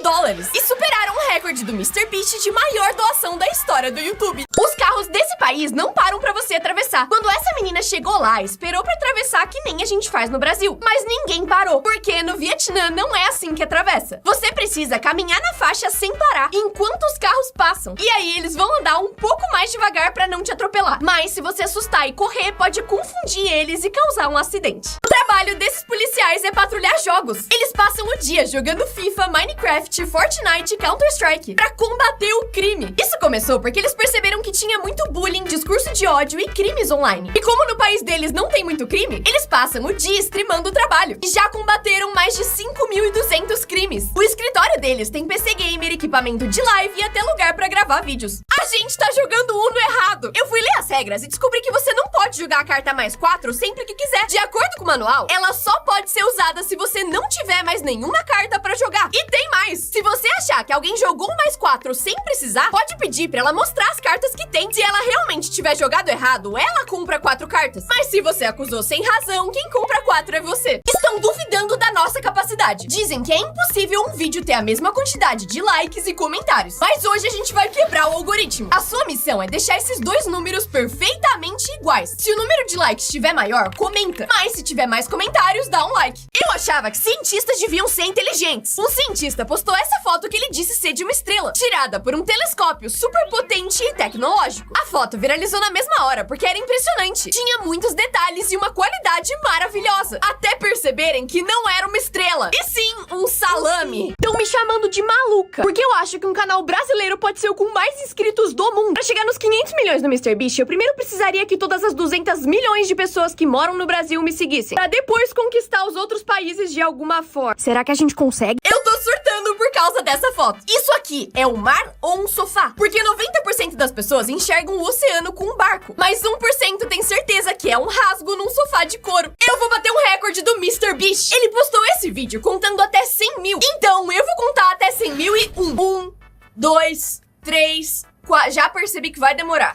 e superaram o recorde do MrBeast de maior doação da história do YouTube. Os carros desse país não param pra você atravessar. Quando essa menina chegou lá, esperou pra atravessar que nem a gente faz no Brasil. Mas ninguém parou, porque no Vietnã não é assim que atravessa. Você precisa caminhar na faixa sem parar, enquanto os carros passam. E aí eles vão andar um pouco mais devagar pra não te atropelar. Mas se você assustar e correr, pode confundir eles e causar um acidente. O trabalho desses policiais é patrulhar jogos. Eles passam o dia jogando FIFA, Minecraft, Fortnite e Counter-Strike pra combater o crime. Isso começou porque eles perceberam que tinha muito bullying, discurso de ódio e crimes online. E como no país deles não tem muito crime, eles passam o dia streamando o trabalho. E já combateram mais de 5.200 crimes. O escritório deles tem PC gamer, equipamento de live e até lugar pra gravar vídeos. A gente tá jogando Uno errado. Eu fui ler as regras e descobri que você não pode jogar a carta mais 4 sempre que quiser. De acordo com o manual, ela só pode ser usada cancelada se você não tiver mais nenhuma carta pra jogar. E tem mais! Se você achar que alguém jogou mais 4 sem precisar, pode pedir pra ela mostrar as cartas que tem. Se ela realmente tiver jogado errado, ela compra 4 cartas. Mas se você acusou sem razão, quem compra 4 é você. Estão duvidando da nossa capacidade. Dizem que é impossível um vídeo ter a mesma quantidade de likes e comentários. Mas hoje a gente vai quebrar o algoritmo. A sua missão é deixar esses dois números perfeitamente iguais. Se o número de likes estiver maior, comenta. Mas se tiver mais comentários, dá um like. Eu achava que cientistas deviam ser inteligentes. Um cientista postou essa foto que ele disse ser de uma estrela, tirada por um telescópio super potente e tecnológico. A foto viralizou na mesma hora, porque era impressionante. Tinha muitos detalhes e uma qualidade maravilhosa. Até perceberem que não era uma estrela, e sim um salame. Estão me chamando de maluca, porque eu acho que um canal brasileiro pode ser o com mais inscritos do mundo. Pra chegar nos 500 milhões do MrBeast, eu primeiro precisaria que todas as 200 milhões de pessoas que moram no Brasil me seguissem, pra depois conquistar os outros países de alguma forma. Será que a gente consegue? Eu tô surtando por causa dessa foto. Isso aqui é um mar ou um sofá? Porque 90% das pessoas enxergam o oceano com um barco, mas 1% tem certeza que é um rasgo num sofá de couro. Eu vou bater um recorde do MrBeast. Ele postou esse vídeo contando até 100 mil. Então eu vou contar até 100 mil e 1, 2, 3, 4. Já percebi que vai demorar.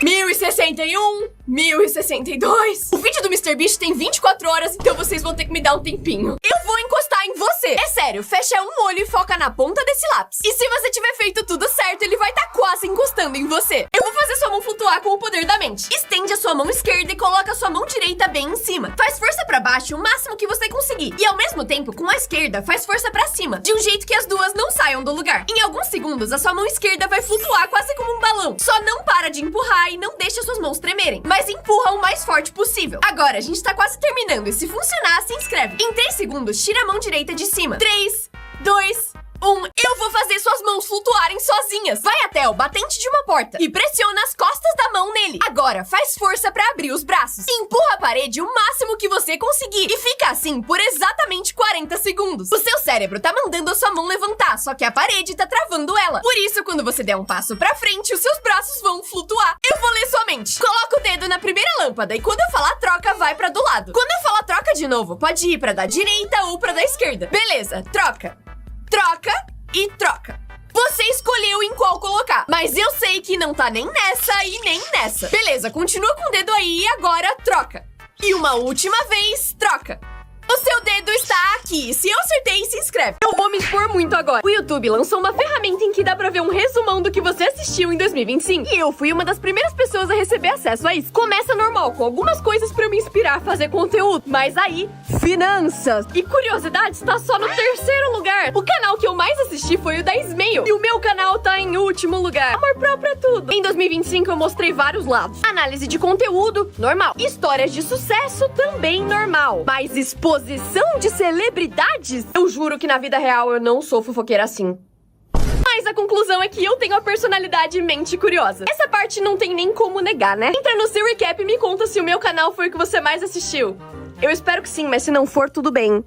1061, 1062. O vídeo do MrBeast tem 24 horas, então vocês vão ter que me dar um tempinho. Eu vou encostar em você. É sério, fecha um olho e foca na ponta desse lápis. E se você tiver feito tudo certo, ele vai estar quase encostando em você. Eu vou fazer sua mão flutuar com o poder da mente. Estende a sua mão esquerda e coloca a sua mão direita bem em cima. Faz força pra baixo o máximo que você conseguir. E ao mesmo tempo, com a esquerda, faz força pra cima, de um jeito que as duas não saiam do lugar. Em alguns segundos, a sua mão esquerda vai flutuar quase como um balão. Só não para de empurrar e não deixa suas mãos tremerem, mas empurra o mais forte possível. Agora, a gente tá quase terminando e se funcionar, se inscreve. Em 3 segundos, tira a mão direita de cima. 3, 2, 1. Eu vou fazer suas mãos flutuarem sozinhas. Vai até o batente de uma porta e pressiona as costas da mão nele. Agora, faz força pra abrir os braços. Empurra a parede o máximo que você conseguir e fica assim por exatamente 40 segundos. O seu cérebro tá mandando a sua mão levantar, só que a parede tá travando ela. Por isso, quando você der um passo pra frente, os seus braços vão flutuar. Eu vou ler sua mente. Coloca o dedo na primeira lâmpada e quando eu falar troca, vai pra do lado. Quando eu falar troca de novo, pode ir pra da direita ou pra da esquerda. Beleza, troca. Troca e troca. Você escolheu em qual colocar, mas eu sei que não tá nem nessa e nem nessa. Beleza, continua com o dedo aí e agora troca. E uma última vez, troca. O seu dedo está aqui. Se eu acertei, se inscreve. Eu vou me expor muito agora. O YouTube lançou uma ferramenta em que dá pra ver um resumão do que você assistiu em 2025. E eu fui uma das primeiras pessoas a receber acesso a isso. Começa normal, com algumas coisas pra eu me inspirar a fazer conteúdo. Mas aí, finanças e curiosidades tá só no 3º lugar. O canal que eu mais assisti foi o da Smail. E o meu canal tá em último lugar. Amor próprio é tudo. Em 2025 eu mostrei vários lados. Análise de conteúdo, normal. Histórias de sucesso, também normal. Mas exposição de celebridades? Eu juro que na vida real eu não sou fofoqueira assim. Mas a conclusão é que eu tenho a personalidade e mente curiosa. Essa parte não tem nem como negar, né? Entra no seu recap e me conta se o meu canal foi o que você mais assistiu. Eu espero que sim, mas se não for, tudo bem.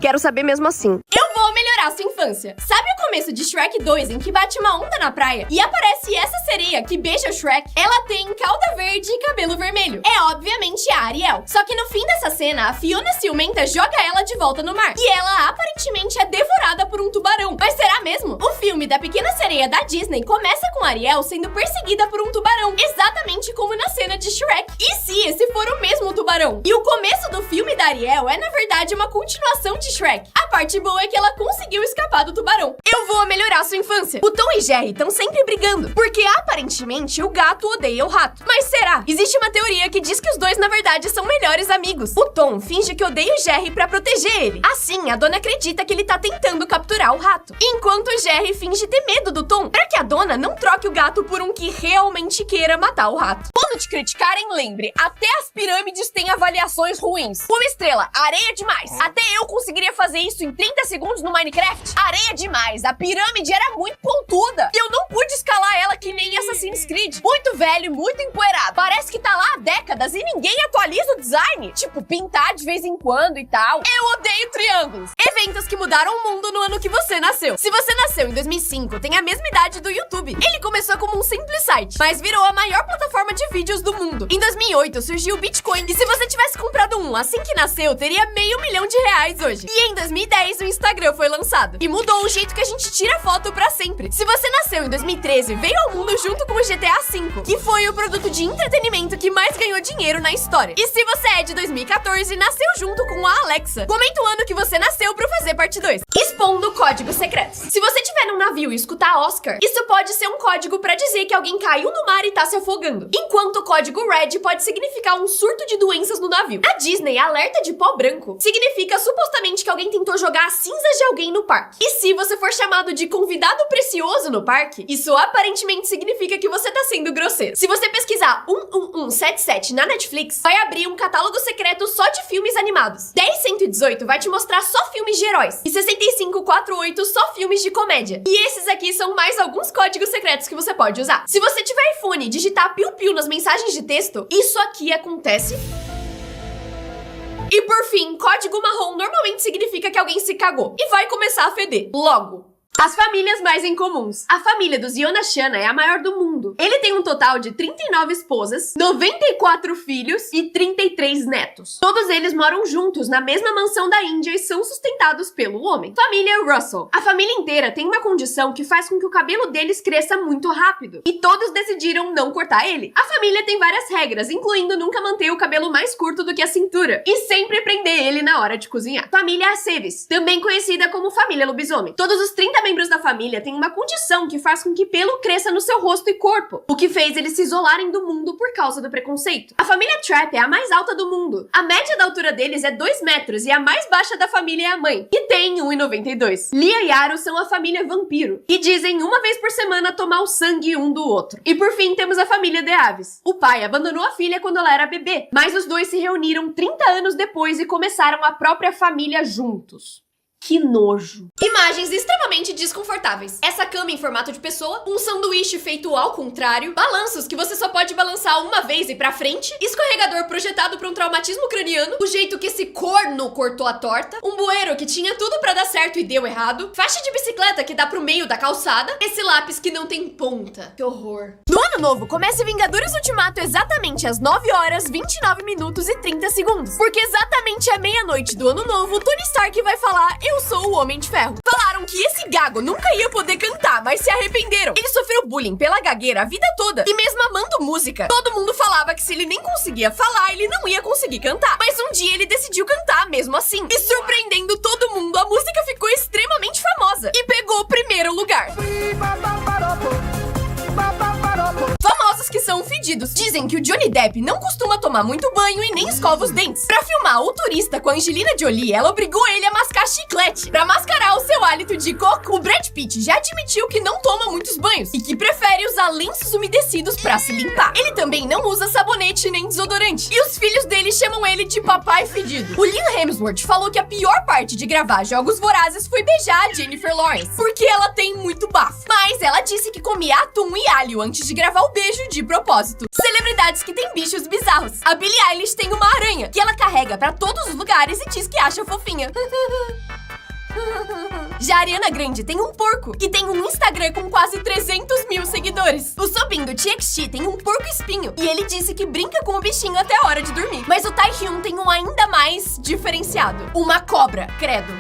Quero saber mesmo assim. Eu vou melhorar sua infância. Sabe o começo de Shrek 2, em que bate uma onda na praia e aparece essa sereia que beija o Shrek? Ela tem cauda verde e cabelo vermelho. É obviamente a Ariel. Só que no fim dessa cena, a Fiona ciumenta joga ela de volta no mar. E ela aparentemente é devorada por um tubarão. Mas será mesmo? O filme da Pequena Sereia da Disney começa com Ariel sendo perseguida por um tubarão. Exatamente como na cena de Shrek. E se esse for o mesmo tubarão? E o começo do filme da Ariel é, na verdade, uma continuação de Shrek. A parte boa é que ela conseguiu escapar do tubarão. Eu vou melhorar sua infância. O Tom e Jerry estão sempre brigando, porque aparentemente o gato odeia o rato. Mas será? Existe uma teoria que diz que os dois na verdade são melhores amigos. O Tom finge que odeia o Jerry pra proteger ele. Assim, a dona acredita que ele tá tentando capturar o rato, enquanto o Jerry finge ter medo do Tom, pra que a dona não troque o gato por um que realmente queira matar o rato. Quando de criticarem, lembre, até as pirâmides têm avaliações ruins. Uma estrela, areia demais. Até eu conseguiria fazer isso em 30 segundos no Minecraft. Areia demais, a pirâmide era muito pontuda. E eu não pude escalar ela que nem Assassin's Creed. Muito velho, muito empoeirado. Parece que tá lá há décadas e ninguém atualiza o design. Tipo, pintar de vez em quando e tal. Eu odeio triângulos. Eventos que mudaram o mundo no ano que você nasceu. Se você nasceu em 2005, tem a mesma idade do YouTube. Ele começou como um simples site, mas virou a maior plataforma de vídeos do mundo. Em 2008, surgiu o Bitcoin. E se você tivesse comprado um assim que nasceu, teria R$500 mil hoje. E em 2010, o Instagram foi lançado. E mudou o jeito que a gente tira foto pra sempre. Se você nasceu em 2013, veio ao mundo junto com o GTA V, que foi o produto de entretenimento que mais ganhou dinheiro na história. E se você é de 2014, nasceu junto com a Alexa. Comenta o ano que você nasceu pra fazer parte 2. Expondo códigos secretos. Se você estiver num navio e escutar Oscar, isso pode ser um código pra dizer que alguém caiu no mar e tá se afogando. Enquanto o código Red pode significar um surto de doenças no navio. A Disney alerta de pó branco significa supostamente que alguém tentou jogar as cinzas de alguém no parque. E se você for chamado de convidado precioso no parque, isso aparentemente significa que você tá sendo grosseiro. Se você pesquisar 11177 na Netflix, vai abrir um catálogo secreto só de filmes animados. 10118 vai te mostrar só filmes de heróis. E 6548 só filmes de comédia. E esses aqui são mais alguns códigos secretos que você pode usar. Se você tiver iPhone e digitar piu-piu nas mensagens de texto, isso aqui acontece. E por fim, código marrom normalmente significa que alguém se cagou e vai começar a feder. Logo, as famílias mais incomuns. A família do Yonashana é a maior do mundo. Ele tem um total de 39 esposas, 94 filhos e 33 netos. Todos eles moram juntos na mesma mansão da Índia e são sustentados pelo homem. Família Russell. A família inteira tem uma condição que faz com que o cabelo deles cresça muito rápido. E todos decidiram não cortar ele. A família tem várias regras, incluindo nunca manter o cabelo mais curto do que a cintura. E sempre prender ele na hora de cozinhar. Família Aceves. Também conhecida como família lobisomem. Todos os 30 membros da família têm uma condição que faz com que pelo cresça no seu rosto e corpo, o que fez eles se isolarem do mundo por causa do preconceito. A família Trapp é a mais alta do mundo. A média da altura deles é 2 metros e a mais baixa da família é a mãe, que tem 1,92. Lia e Aro são a família Vampiro, e dizem uma vez por semana tomar o sangue um do outro. E por fim temos a família De Aves. O pai abandonou a filha quando ela era bebê, mas os dois se reuniram 30 anos depois e começaram a própria família juntos. Que nojo. Imagens extremamente desconfortáveis. Essa cama em formato de pessoa, um sanduíche feito ao contrário, balanços que você só pode balançar uma vez e pra frente, escorregador projetado pra um traumatismo craniano, o jeito que esse corno cortou a torta, um bueiro que tinha tudo pra dar certo e deu errado, faixa de bicicleta que dá pro meio da calçada, esse lápis que não tem ponta. Que horror. No ano novo, comece Vingadores Ultimato exatamente às 9 horas, 29 minutos e 30 segundos. Porque exatamente à meia-noite do ano novo, Tony Stark vai falar: eu sou o Homem de Ferro. Falaram que esse gago nunca ia poder cantar, mas se arrependeram. Ele sofreu bullying pela gagueira a vida toda. E mesmo amando música, todo mundo falava que se ele nem conseguia falar, ele não ia conseguir cantar. Mas um dia ele decidiu cantar mesmo assim. E surpreendendo todo mundo, a música ficou extremamente famosa. E pegou o primeiro lugar. Famosos que são fedidos. Dizem que o Johnny Depp não costuma tomar muito banho e nem escova os dentes. Pra filmar O Turista com a Angelina Jolie, ela obrigou ele a mascar chiclete. Pra mascarar o seu hálito de coco, o Brad Pitt já admitiu que não toma muitos banhos e que prefere usar lenços umedecidos pra se limpar. Ele também não usa sabonete nem desodorante. E os filhos dele chamam ele de papai fedido. O Liam Hemsworth falou que a pior parte de gravar Jogos Vorazes foi beijar a Jennifer Lawrence, porque ela tem muito bafo. Mas ela disse que comia atum e alho antes de gravar o beijo de propósito. Celebridades que têm bichos bizarros. A Billie Eilish tem uma aranha que ela carrega pra todos os lugares e diz que acha fofinha. Já a Ariana Grande tem um porco e tem um Instagram com quase 300 mil seguidores. O Sobin do TXT tem um porco espinho e ele disse que brinca com o bichinho até a hora de dormir. Mas o Taehyung tem um ainda mais diferenciado. Uma cobra, credo.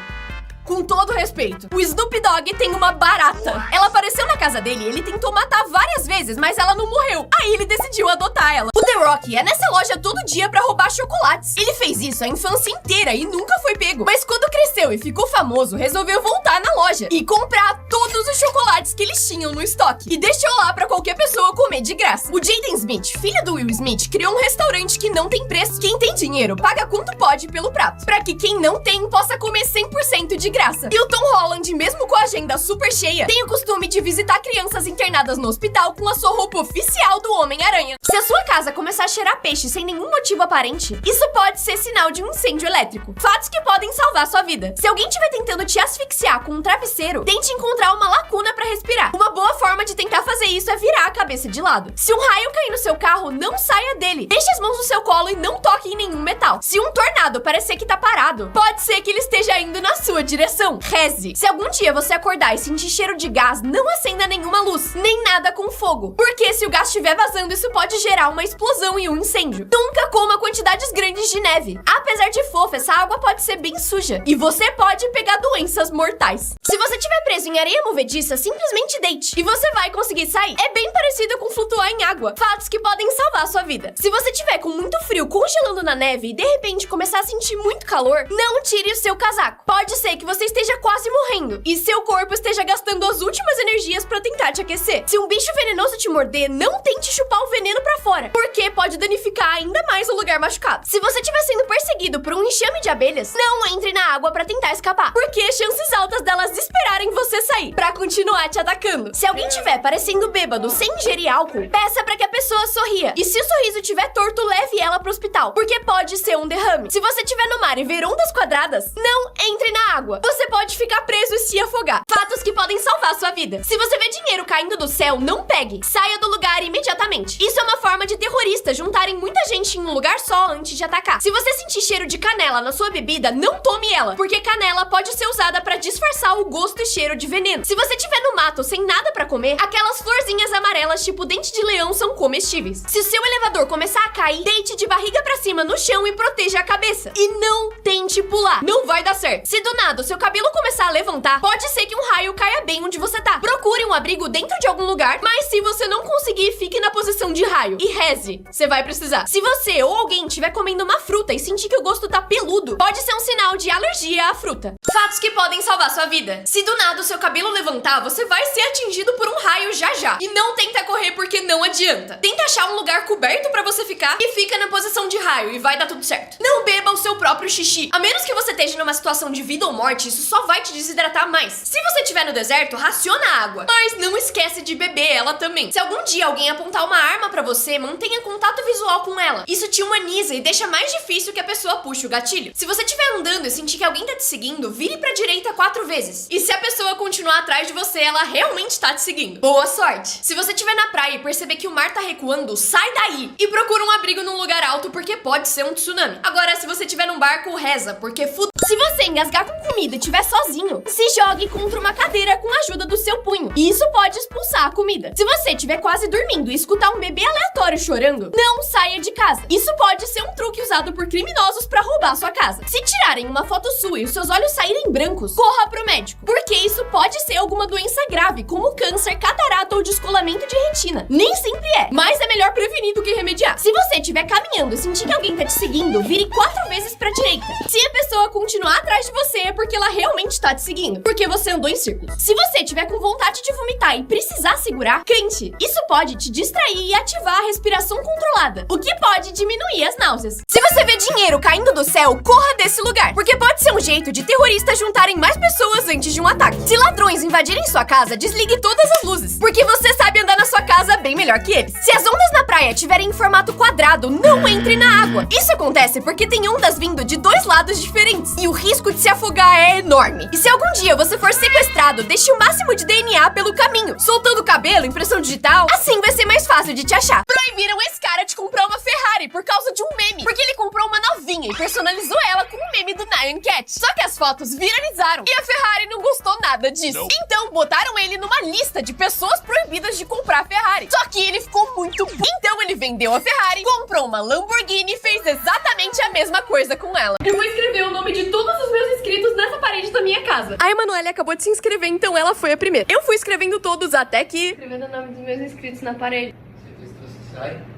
Com todo respeito, o Snoop Dogg tem uma barata. Ela apareceu na casa dele e ele tentou matar várias vezes, mas ela não morreu. Aí ele decidiu adotar ela. O The Rock ia nessa loja todo dia pra roubar chocolates. Ele fez isso a infância inteira e nunca foi pego. Mas quando cresceu e ficou famoso, resolveu voltar na loja e comprar todos os chocolates que eles tinham no estoque. E deixou lá pra qualquer pessoa comer de graça. O Jaden Smith, filho do Will Smith, criou um restaurante que não tem preço. Quem tem dinheiro paga quanto pode pelo prato, pra que quem não tem possa comer 100% de graça. E o Tom Holland, mesmo com a agenda super cheia, tem o costume de visitar crianças internadas no hospital com a sua roupa oficial do Homem-Aranha. estranha. Se a sua casa começar a cheirar peixe sem nenhum motivo aparente, isso pode ser sinal de um incêndio elétrico. Fatos que podem salvar sua vida. Se alguém estiver tentando te asfixiar com um travesseiro, tente encontrar uma lacuna pra respirar. Uma boa forma de tentar fazer isso é virar a cabeça de lado. Se um raio cair no seu carro, não saia dele. Deixe as mãos no seu colo e não toque em nenhum metal. Se um tornado parecer que tá parado, pode ser que ele esteja indo na sua direção. Reze. Se algum dia você acordar e sentir cheiro de gás, não acenda nenhuma luz, nem nada com fogo. Porque se o gás estiver vazando, isso pode gerar uma explosão e um incêndio. Nunca coma quantidades grandes de neve. Apesar de fofa, essa água pode ser bem suja e você pode pegar doenças mortais. Se você estiver preso em areia movediça, simplesmente deite e você vai conseguir sair. É bem parecido com flutuar em água. Fatos que podem salvar a sua vida. Se você tiver com muito frio congelando na neve e de repente começar a sentir muito calor, não tire o seu casaco. Pode ser que você esteja quase morrendo e seu corpo esteja gastando as últimas energias pra tentar te aquecer. Se um bicho venenoso te morder, não tente chupar o veneno pra fora, porque pode danificar ainda mais o lugar machucado. Se você estiver sendo perseguido por um enxame de abelhas, não entre na água pra tentar escapar, porque chances altas delas esperarem você sair pra continuar te atacando. Se alguém estiver parecendo bêbado sem ingerir álcool, peça pra que a pessoa sorria. E se o sorriso estiver torto, leve ela pro hospital, porque pode ser um derrame. Se você estiver no mar e ver ondas quadradas, não entre na água. Você pode ficar preso e se afogar. Fatos que podem salvar sua vida. Se você vê dinheiro caindo do céu, não pegue. Saia do lugar imediatamente. Isso é uma forma de terroristas juntarem muita gente em um lugar só antes de atacar. Se você sentir cheiro de canela na sua bebida, não tome ela, porque canela pode ser usada pra disfarçar o gosto e cheiro de veneno. Se você estiver no mato sem nada pra comer, aquelas florzinhas amarelas tipo dente de leão são comestíveis. Se o seu elevador começar a cair, deite de barriga pra cima no chão e proteja a cabeça. E não tente pular. Não vai dar certo. Se do nada o seu cabelo começar a levantar, pode ser que um raio caia bem onde você tá. Procure um abrigo dentro de algum lugar, mas se você não conseguir, fique na posição de raio. E reze. Você vai precisar. Se você ou alguém estiver comendo uma fruta e sentir que o gosto tá peludo, pode ser um sinal de alergia à fruta. Fatos que podem salvar sua vida. Se do nada o seu cabelo levantar, você vai ser atingido por um raio já já. E não tenta correr porque não adianta. Tenta achar um lugar coberto pra você ficar e fica na posição de raio e vai dar tudo certo. Não beba o seu próprio xixi. A menos que você esteja numa situação de vida ou morte, isso só vai te desidratar mais. Se você estiver no deserto, raciona a água. Mas não esquece de beber ela também. Se algum dia alguém apontar uma arma pra você, mantenha contato visual com ela. Isso te humaniza e deixa mais difícil que a pessoa puxe o gatilho. Se você estiver andando e sentir que alguém tá te seguindo, vire pra direita 4 vezes. E se a pessoa continuar atrás de você, ela realmente tá te seguindo. Boa sorte! Se você estiver na praia e perceber que o mar tá recuando, sai daí e procura um abrigo num lugar alto, porque pode ser um tsunami. Agora, se você estiver num barco, reza, porque Se você engasgar com comida e estiver sozinho, se jogue contra uma cadeira com a ajuda do seu punho. E isso pode expulsar a comida. Se você estiver quase dormindo e escutar um bebê aleatório chorando, não saia de casa. Isso pode ser um truque usado por criminosos pra roubar sua casa. Se tirarem uma foto sua e os seus olhos saírem brancos, corra pro médico, porque isso pode ser alguma doença grave, como câncer, catarata ou descolamento de retina. Nem sempre é, mas é melhor prevenir do que remediar. Se você estiver caminhando e sentir que alguém tá te seguindo, vire 4 vezes pra direita. Se a pessoa continuar atrás de você, é porque ela realmente tá te seguindo, porque você andou em círculos. Se você tiver com vontade de vomitar e precisar segurar, crente, isso pode te distrair e ativar a respiração controlada, o que pode diminuir as náuseas. Se você vê dinheiro caindo do céu, corra desse lugar, porque pode ser um jeito de terroristas juntarem mais pessoas antes de um ataque. Se ladrões invadirem sua casa, desligue todas as luzes, porque você sabe andar na sua casa bem melhor que eles. Se as ondas na praia tiverem em formato quadrado, não entre na água. Isso acontece porque tem ondas vindo de 2 lados diferentes e o risco de se afogar é enorme. E se algum dia você for sequestrado, deixe o máximo de DNA pelo caminho, soltando cabelo, impressão digital, assim vai ser mais fácil de te achar. Proibiram esse cara de comprar uma Ferrari por causa de um meme, porque ele comprou uma novinha e personalizou ela com um meme do Nyan Cat. Só que as fotos viralizaram e a Ferrari não gostou nada disso. Então botaram ele numa lista de pessoas proibidas de comprar Ferrari. Só que ele ficou muito puto. Então ele vendeu a Ferrari, comprou uma Lamborghini e fez exatamente a mesma coisa com ela. Eu vou escrever o nome de todos os meus inscritos nessa parede da minha casa. A Emanuele acabou de se inscrever, então ela foi a primeira. Eu fui escrevendo todos até que... Escrevendo o nome dos meus inscritos na parede.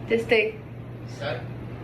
Testei.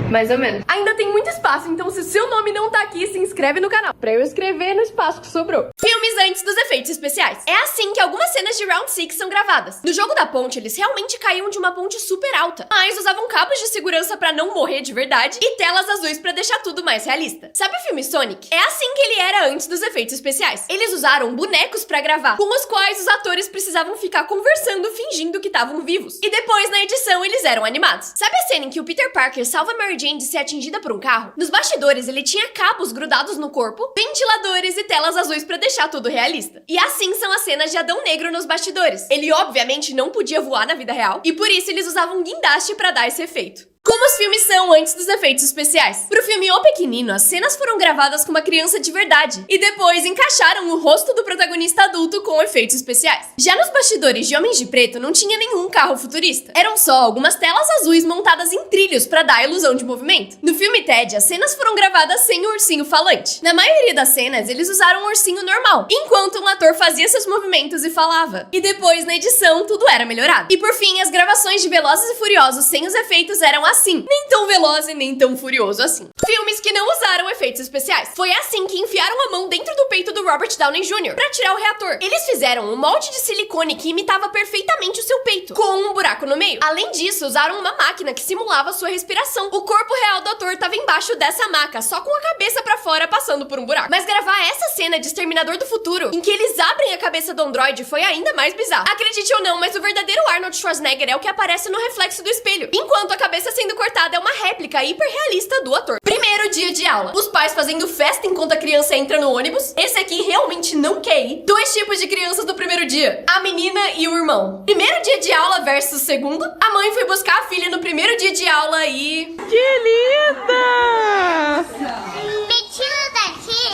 Mais ou menos. Ainda tem muito espaço, então se seu nome não tá aqui, se inscreve no canal pra eu escrever no espaço que sobrou. Filmes antes dos efeitos especiais. É assim que algumas cenas de Round 6 são gravadas. No jogo da ponte, eles realmente caíam de uma ponte super alta, mas usavam cabos de segurança pra não morrer de verdade e telas azuis pra deixar tudo mais realista. Sabe o filme Sonic? É assim que ele era antes dos efeitos especiais. Eles usaram bonecos pra gravar, com os quais os atores precisavam ficar conversando fingindo que estavam vivos. E depois, na edição, eles eram animados. Sabe a cena em que o Peter Parker salva a Mary Jane de ser atingida por um carro? Nos bastidores, ele tinha cabos grudados no corpo, ventiladores e telas azuis pra deixar tudo realista. E assim são as cenas de Adão Negro nos bastidores. Ele obviamente não podia voar na vida real, e por isso eles usavam um guindaste pra dar esse efeito. Como os filmes são antes dos efeitos especiais? Pro filme O Pequenino, as cenas foram gravadas com uma criança de verdade e depois encaixaram o rosto do protagonista adulto com efeitos especiais. Já nos bastidores de Homens de Preto não tinha nenhum carro futurista. Eram só algumas telas azuis montadas em trilhos pra dar a ilusão de movimento. No filme Ted, as cenas foram gravadas sem o ursinho falante. Na maioria das cenas, eles usaram um ursinho normal, enquanto um ator fazia seus movimentos e falava. E depois, na edição, tudo era melhorado. E por fim, as gravações de Velozes e Furiosos sem os efeitos eram assim, nem tão veloz e nem tão furioso assim. Filmes que não usaram efeitos especiais. Foi assim que enfiaram a mão dentro do peito do Robert Downey Jr. pra tirar o reator. Eles fizeram um molde de silicone que imitava perfeitamente o seu peito, com um buraco no meio. Além disso, usaram uma máquina que simulava sua respiração. O corpo real do ator estava embaixo dessa maca, só com a cabeça pra fora passando por um buraco. Mas gravar essa cena de Exterminador do Futuro, em que eles abrem a cabeça do androide, foi ainda mais bizarro. Acredite ou não, mas o verdadeiro Arnold Schwarzenegger é o que aparece no reflexo do espelho, enquanto a cabeça sendo cortada é uma réplica hiperrealista do ator. Primeiro dia de aula. Os pais fazendo festa enquanto a criança entra no ônibus. Esse aqui realmente não quer ir. Dois tipos de crianças do primeiro dia. A menina e o irmão. Primeiro dia de aula versus segundo. A mãe foi buscar a filha no primeiro dia de aula e... Que linda!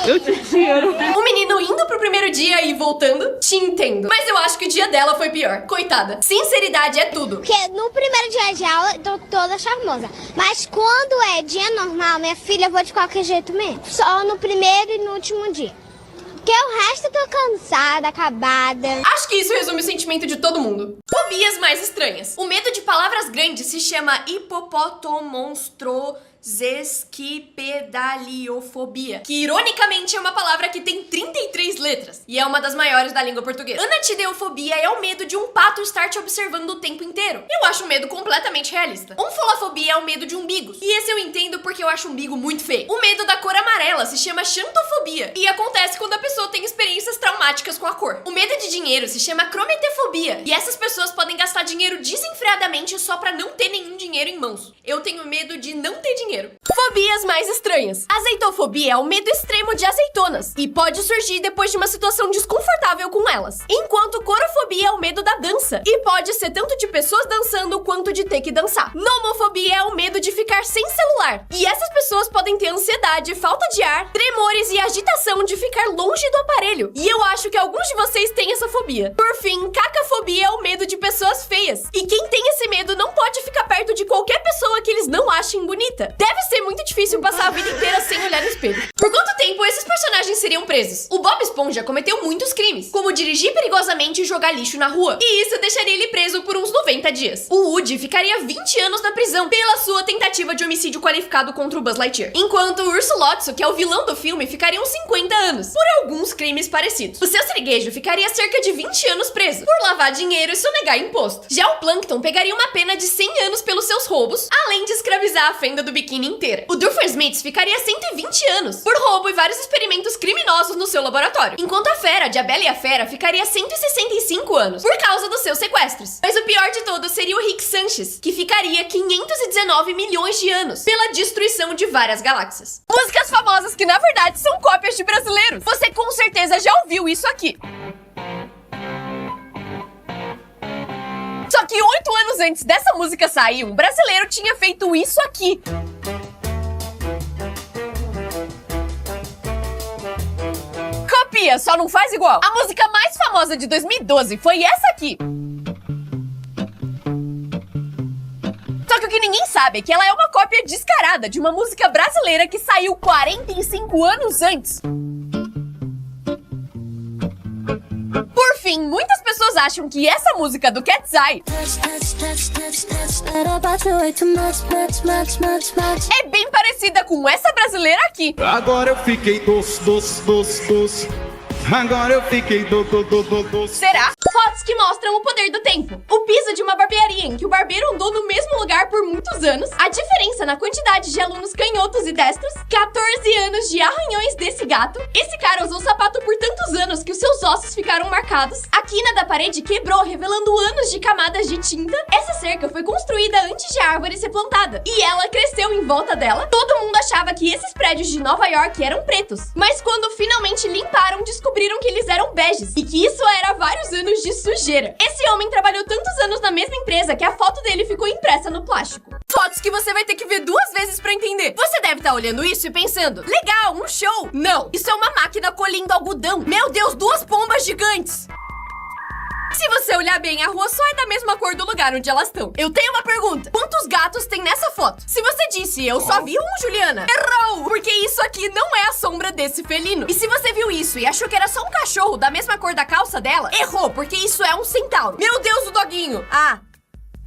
Eu te tiro. O menino indo pro primeiro dia e voltando. Te entendo. Mas eu acho que o dia dela foi pior. Coitada. Sinceridade é tudo. Porque no primeiro dia de aula eu tô toda charmosa. Mas quando é dia normal, minha filha, eu vou de qualquer jeito mesmo. Só no primeiro e no último dia. Porque o resto eu tô cansada, acabada. Acho que isso resume o sentimento de todo mundo. Fobias mais estranhas. O medo de palavras grandes se chama hipopotomonstrosesquipedaliofobia, que ironicamente é uma palavra que tem 33 letras e é uma das maiores da língua portuguesa. Anatideofobia é o medo de um pato estar te observando o tempo inteiro. Eu acho um medo completamente realista. Umfolofobia é o medo de umbigos, e esse eu entendo porque eu acho o umbigo muito feio. O medo da cor amarela se chama xantofobia e acontece quando a pessoa tem experiências traumáticas com a cor. O medo de dinheiro se chama crometefobia e essas pessoas podem gastar dinheiro desenfreadamente só pra não ter nenhum dinheiro em mãos. Eu tenho medo de não ter dinheiro. Fobias mais estranhas. Azeitofobia é o medo extremo de azeitonas e pode surgir depois de uma situação desconfortável com elas. Enquanto corofobia é o medo da dança e pode ser tanto de pessoas dançando quanto de ter que dançar. Nomofobia é o medo de ficar sem celular e essas pessoas podem ter ansiedade, falta de ar, tremores e agitação de ficar longe do aparelho. E eu acho que alguns de vocês têm essa fobia. Por fim, cacafobia é o medo de pessoas feias e quem tem esse medo não pode ficar perto de qualquer pessoa que eles não achem bonita. Deve ser muito difícil passar a vida inteira sem olhar no espelho. Por quanto tempo esses personagens seriam presos? O Bob Esponja cometeu muitos crimes, como dirigir perigosamente e jogar lixo na rua, e isso deixaria ele preso por uns 90 dias. O Woody ficaria 20 anos na prisão pela sua tentativa de homicídio qualificado contra o Buzz Lightyear, enquanto o Urso Lotso, que é o vilão do filme, ficaria uns 50 anos, por alguns crimes parecidos. O Seu Siriguejo ficaria cerca de 20 anos preso, por lavar dinheiro e sonegar imposto. Já o Plankton pegaria uma pena de 100 anos pelos seus roubos, além de escravizar a fenda do biquíni inteira. O Doofenshmirtz ficaria 120 anos por roubo e vários experimentos criminosos no seu laboratório, enquanto a Fera, de A Bela e a Fera, ficaria 165 anos por causa dos seus sequestros. Mas o pior de todos seria o Rick Sanchez, que ficaria 519 milhões de anos pela destruição de várias galáxias. Músicas famosas que na verdade são cópias de brasileiros. Você com certeza já ouviu isso aqui. Só que 8 anos antes dessa música sair, um brasileiro tinha feito isso aqui. Copia, só não faz igual. A música mais famosa de 2012 foi essa aqui. Só que o que ninguém sabe é que ela é uma cópia descarada de uma música brasileira que saiu 45 anos antes. Por fim, muitas pessoas acham que essa música do Cat's Eye é bem parecida com essa brasileira aqui. Agora eu fiquei doce. Agora eu fiquei do. Será? Fotos que mostram o poder do tempo. O piso de uma barbearia em que o barbeiro andou no mesmo lugar por muitos anos. A diferença na quantidade de alunos canhotos e destros. 14 anos de arranhões desse gato. Esse cara usou sapato por tantos anos que os seus ossos ficaram marcados. A quina da parede quebrou, revelando anos de camadas de tinta. Essa cerca foi construída antes de a árvore ser plantada. E ela cresceu em volta dela. Todo mundo achava que esses prédios de Nova York eram pretos. Mas quando finalmente limparam, descobriram que eles eram beges. E que isso era vários anos de sujeira. Esse homem trabalhou tantos anos na mesma empresa que a foto dele ficou impressa no plástico. Fotos que você vai ter que ver 2 vezes pra entender. Você deve estar olhando isso e pensando, legal, um show. Não, isso é uma máquina colhendo algodão. Meu Deus, 2 pombas gigantes. Se você olhar bem, a rua só é da mesma cor do lugar onde elas estão. Eu tenho uma pergunta. Quantos gatos tem nessa foto? Se você disse, eu só vi um, Juliana, errou! Porque isso aqui não é a sombra desse felino. E se você viu isso e achou que era só um cachorro da mesma cor da calça dela, errou, porque isso é um centauro. Meu Deus, o doguinho! Ah,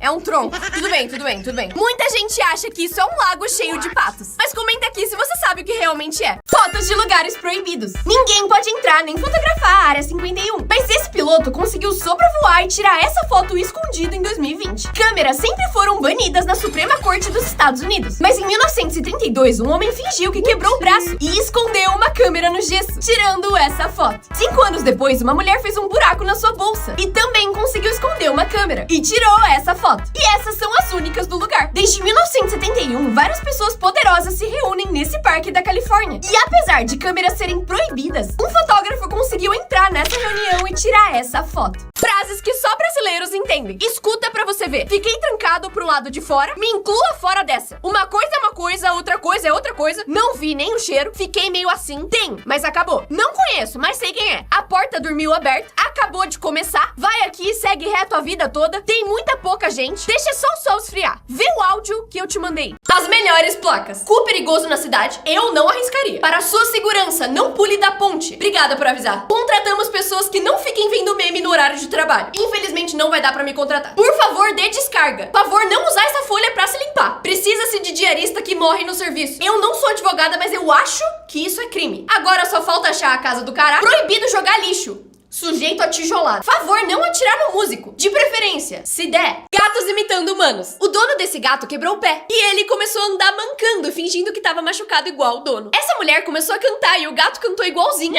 é um tronco. Tudo bem, tudo bem, tudo bem. Muita gente acha que isso é um lago cheio de patos. Mas comenta aqui se você sabe o que realmente é. Fotos de lugares proibidos. Ninguém pode entrar nem fotografar a Área 51. Mas esse piloto conseguiu sobrevoar e tirar essa foto escondida em 2020. Câmeras sempre foram banidas na Suprema Corte dos Estados Unidos. Mas em 1932, um homem fingiu que quebrou o braço e escondeu uma câmera no gesso, tirando essa foto. 5 anos depois, uma mulher fez um buraco na sua bolsa e também conseguiu esconder uma câmera e tirou essa foto. E essas são as únicas do lugar. Desde 1971, várias pessoas poderosas se reúnem nesse parque da Califórnia. E apesar de câmeras serem proibidas, um fotógrafo conseguiu entrar nessa reunião e tirar essa foto. Frases que só brasileiros entendem. Escuta pra você ver. Fiquei trancado pro lado de fora. Me inclua fora dessa. Uma coisa é uma coisa, outra coisa é outra coisa. Não vi nem o cheiro. Fiquei meio assim. Tem, mas acabou. Não conheço, mas sei quem é. A porta dormiu aberta. Acabou de começar. Vai aqui e segue reto a vida toda. Tem muita pouca gente. Deixa só o sol esfriar. Vê o áudio que eu te mandei. As melhores placas. Cu perigoso na cidade, eu não arriscaria. Para sua segurança, não pule da ponte. Obrigada por avisar. Contratamos pessoas que não fiquem vendo meme no horário de trabalho. Infelizmente não vai dar pra me contratar. Por favor, dê descarga. Por favor, não usar essa folha pra se limpar. Precisa-se de diarista que morre no serviço. Eu não sou advogada, mas eu acho que isso é crime. Agora só falta achar a casa do caralho. Proibido jogar lixo. Sujeito a tijolada. Favor, não atirar no músico. De preferência, se der. Gatos imitando humanos. O dono desse gato quebrou o pé. E ele começou a andar mancando, fingindo que tava machucado igual o dono. Essa mulher começou a cantar e o gato cantou igualzinho.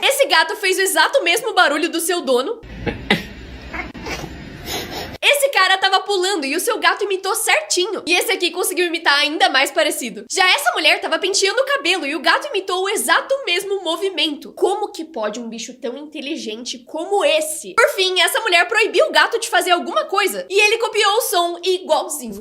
Esse gato fez o exato mesmo barulho do seu dono. Esse cara tava pulando e o seu gato imitou certinho. E esse aqui conseguiu imitar ainda mais parecido. Já essa mulher tava penteando o cabelo e o gato imitou o exato mesmo movimento. Como que pode um bicho tão inteligente como esse? Por fim, essa mulher proibiu o gato de fazer alguma coisa e ele copiou o som igualzinho.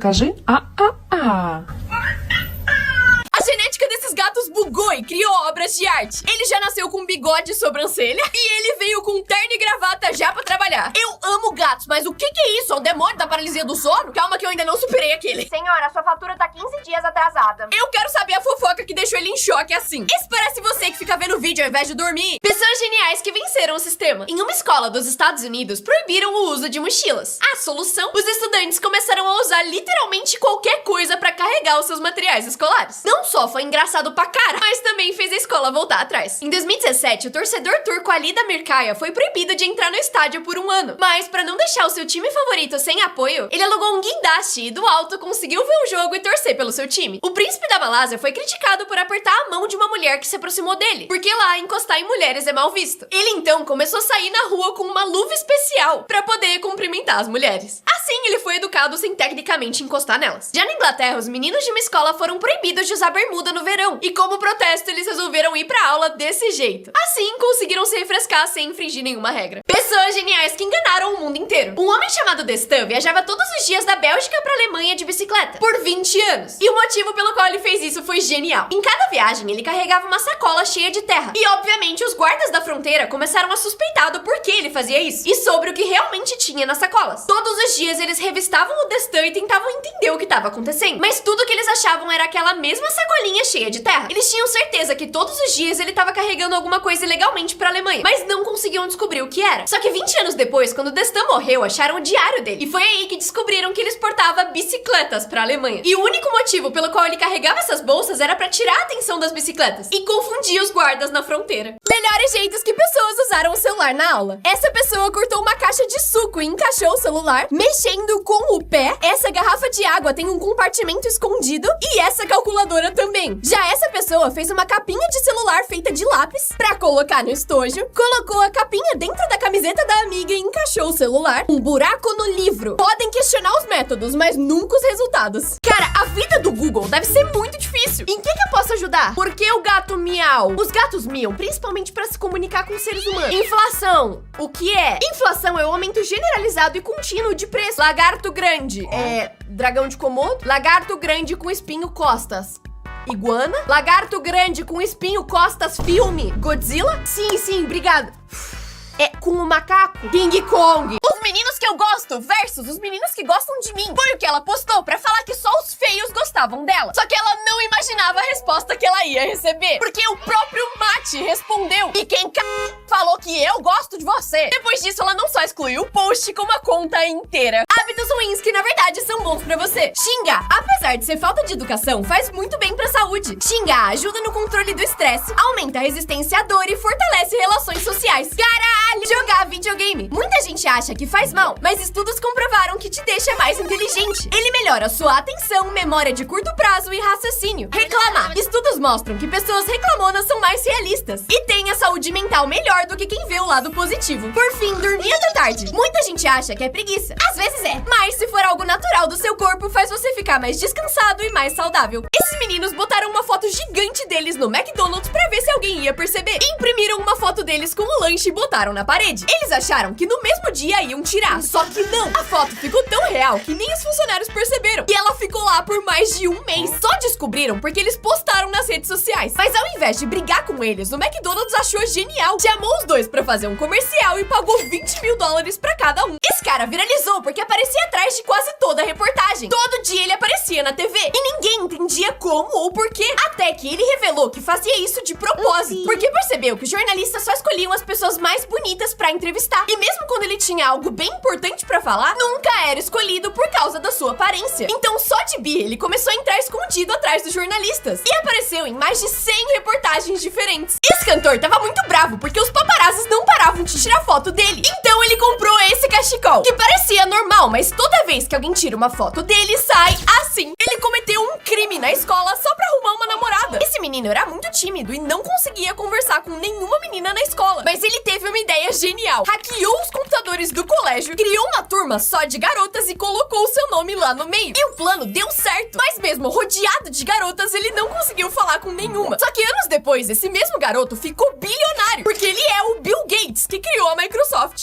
A genética desses gatos bugou e criou obras de arte. Ele já nasceu com bigode e sobrancelha e ele veio com terno e gravata já pra trabalhar. Eu amo gatos, mas o que é isso? É o demônio da paralisia do sono? Calma que eu ainda não superei aquele. Senhora, sua fatura tá 15 dias atrasada. Eu quero saber a fofoca que deixou ele em choque assim. Esse parece você que fica vendo vídeo ao invés de dormir. Pessoas geniais que venceram o sistema. Em uma escola dos Estados Unidos, proibiram o uso de mochilas. A solução? Os estudantes começaram a usar literalmente qualquer coisa pra carregar os seus materiais escolares. Não só foi engraçado pra cara, mas também fez a escola voltar atrás. Em 2017, o torcedor turco Ali Damirkaya foi proibido de entrar no estádio por 1 ano. Mas pra não deixar o seu time favorito sem apoio, ele alugou um guindaste e do alto conseguiu ver o jogo e torcer pelo seu time. O príncipe da Malásia foi criticado por apertar a mão de uma mulher que se aproximou dele, porque lá encostar em mulheres é mal visto. Ele então começou a sair na rua com uma luva especial pra poder cumprimentar as mulheres. Assim, ele foi educado sem tecnicamente encostar nelas. Já na Inglaterra, os meninos de uma escola foram proibidos de usar bermuda no verão. E como protesto, eles resolveram ir pra aula desse jeito. Assim, conseguiram se refrescar sem infringir nenhuma regra. Pessoas geniais que enganaram o mundo inteiro. Um homem chamado Destin viajava todos os dias da Bélgica pra Alemanha de bicicleta. Por 20 anos. E o motivo pelo qual ele fez isso foi genial. Em cada viagem, ele carregava uma sacola cheia de terra. E, obviamente, os guardas da fronteira começaram a suspeitar do porquê ele fazia isso. E sobre o que realmente tinha nas sacolas. Todos os dias, eles revistavam o Destin e tentavam entender o que estava acontecendo. Mas tudo que eles achavam era aquela mesma sacolinha malinha cheia de terra. Eles tinham certeza que todos os dias ele tava carregando alguma coisa ilegalmente pra Alemanha, mas não conseguiam descobrir o que era. Só que 20 anos depois, quando Destin morreu, acharam o diário dele. E foi aí que descobriram que ele exportava bicicletas pra Alemanha. E o único motivo pelo qual ele carregava essas bolsas era pra tirar a atenção das bicicletas e confundir os guardas na fronteira. Melhores jeitos que pessoas usaram o celular na aula. Essa pessoa cortou uma caixa de suco e encaixou o celular, mexendo com o pé. Essa garrafa de água tem um compartimento escondido e essa calculadora também. Já essa pessoa fez uma capinha de celular feita de lápis pra colocar no estojo, colocou a capinha dentro da camiseta da amiga e encaixou o celular. Um buraco no livro. Podem questionar os métodos, mas nunca os resultados. Cara, a vida do Google deve ser muito difícil. Em que eu posso ajudar? Por que o gato miau? Os gatos miam principalmente pra se comunicar com seres humanos. Inflação. O que é? Inflação é o aumento generalizado e contínuo de preço. Lagarto grande. Dragão de Komodo. Lagarto grande com espinho costas. Iguana. Lagarto grande com espinho costas filme. Godzilla? Sim, obrigada. Com o macaco. King Kong. Os meninos que eu gosto versus os meninos que gostam de mim. Foi o que ela postou pra falar que só os feios gostavam dela. Só que ela não imaginava a resposta que ela ia receber. Porque o próprio Mate respondeu. E quem falou que eu gosto de você. Depois disso, ela não só excluiu o post, como a conta inteira. Hábitos ruins que, na verdade, são bons pra você. Xingar, apesar de ser falta de educação, faz muito bem pra saúde. Xingar ajuda no controle do estresse, aumenta a resistência à dor e fortalece relações sociais. Caralho! Jogar videogame. Muita gente acha que faz mal, mas estudos comprovaram que te deixa mais inteligente. Ele melhora sua atenção, memória de curto prazo e raciocínio. Reclamar. Estudos mostram que pessoas reclamonas são mais realistas e têm a saúde mental melhor do que quem vê o lado positivo. Por fim, dormir até tarde. Muita gente acha que é preguiça. Às vezes é. Mas se for algo natural do seu corpo, faz você ficar mais descansado e mais saudável. Esses meninos botaram uma foto gigante deles no McDonald's pra ver se alguém ia perceber. Imprimiram uma foto deles com o lanche e botaram na parede. Eles acharam que no mesmo dia iam tirar, só que não. A foto ficou tão real que nem os funcionários perceberam. E ela ficou lá por mais de um mês. Só descobriram porque eles postaram nas redes sociais. Mas ao invés de brigar com eles, o McDonald's achou genial. Chamou os dois pra fazer um comercial e pagou $20 mil pra cada um. Esse cara viralizou porque aparecia atrás de quase toda a reportagem. Todo dia ele aparecia na TV e ninguém entendia como ou porquê. Até que ele revelou que fazia isso de propósito. Porque percebeu que os jornalistas só escolhiam as pessoas mais bonitas pra entrevistar. E mesmo quando ele tinha algo bem importante pra falar, nunca era escolhido por causa da sua aparência. Então só de birra ele começou a entrar escondido atrás dos jornalistas. E apareceu em mais de 100 reportagens diferentes. Esse cantor tava muito bravo porque os paparazzis não paravam de tirar foto dele. Então ele comprou esse cachecol, que parecia normal, mas toda vez que alguém tira uma foto dele, sai assim. Ele cometeu um crime na escola só pra arrumar uma namorada. Esse menino era muito tímido e não conseguia conversar com nenhuma menina na escola. Mas ele teve uma ideia genial. Hackeou os computadores do colégio, criou uma turma só de garotas e colocou o seu nome lá no meio. E o plano deu certo. Mas mesmo rodeado de garotas, ele não conseguiu falar com nenhuma. Só que anos depois, esse mesmo garoto ficou bilionário, porque ele é o Bill Gates, que criou a Microsoft.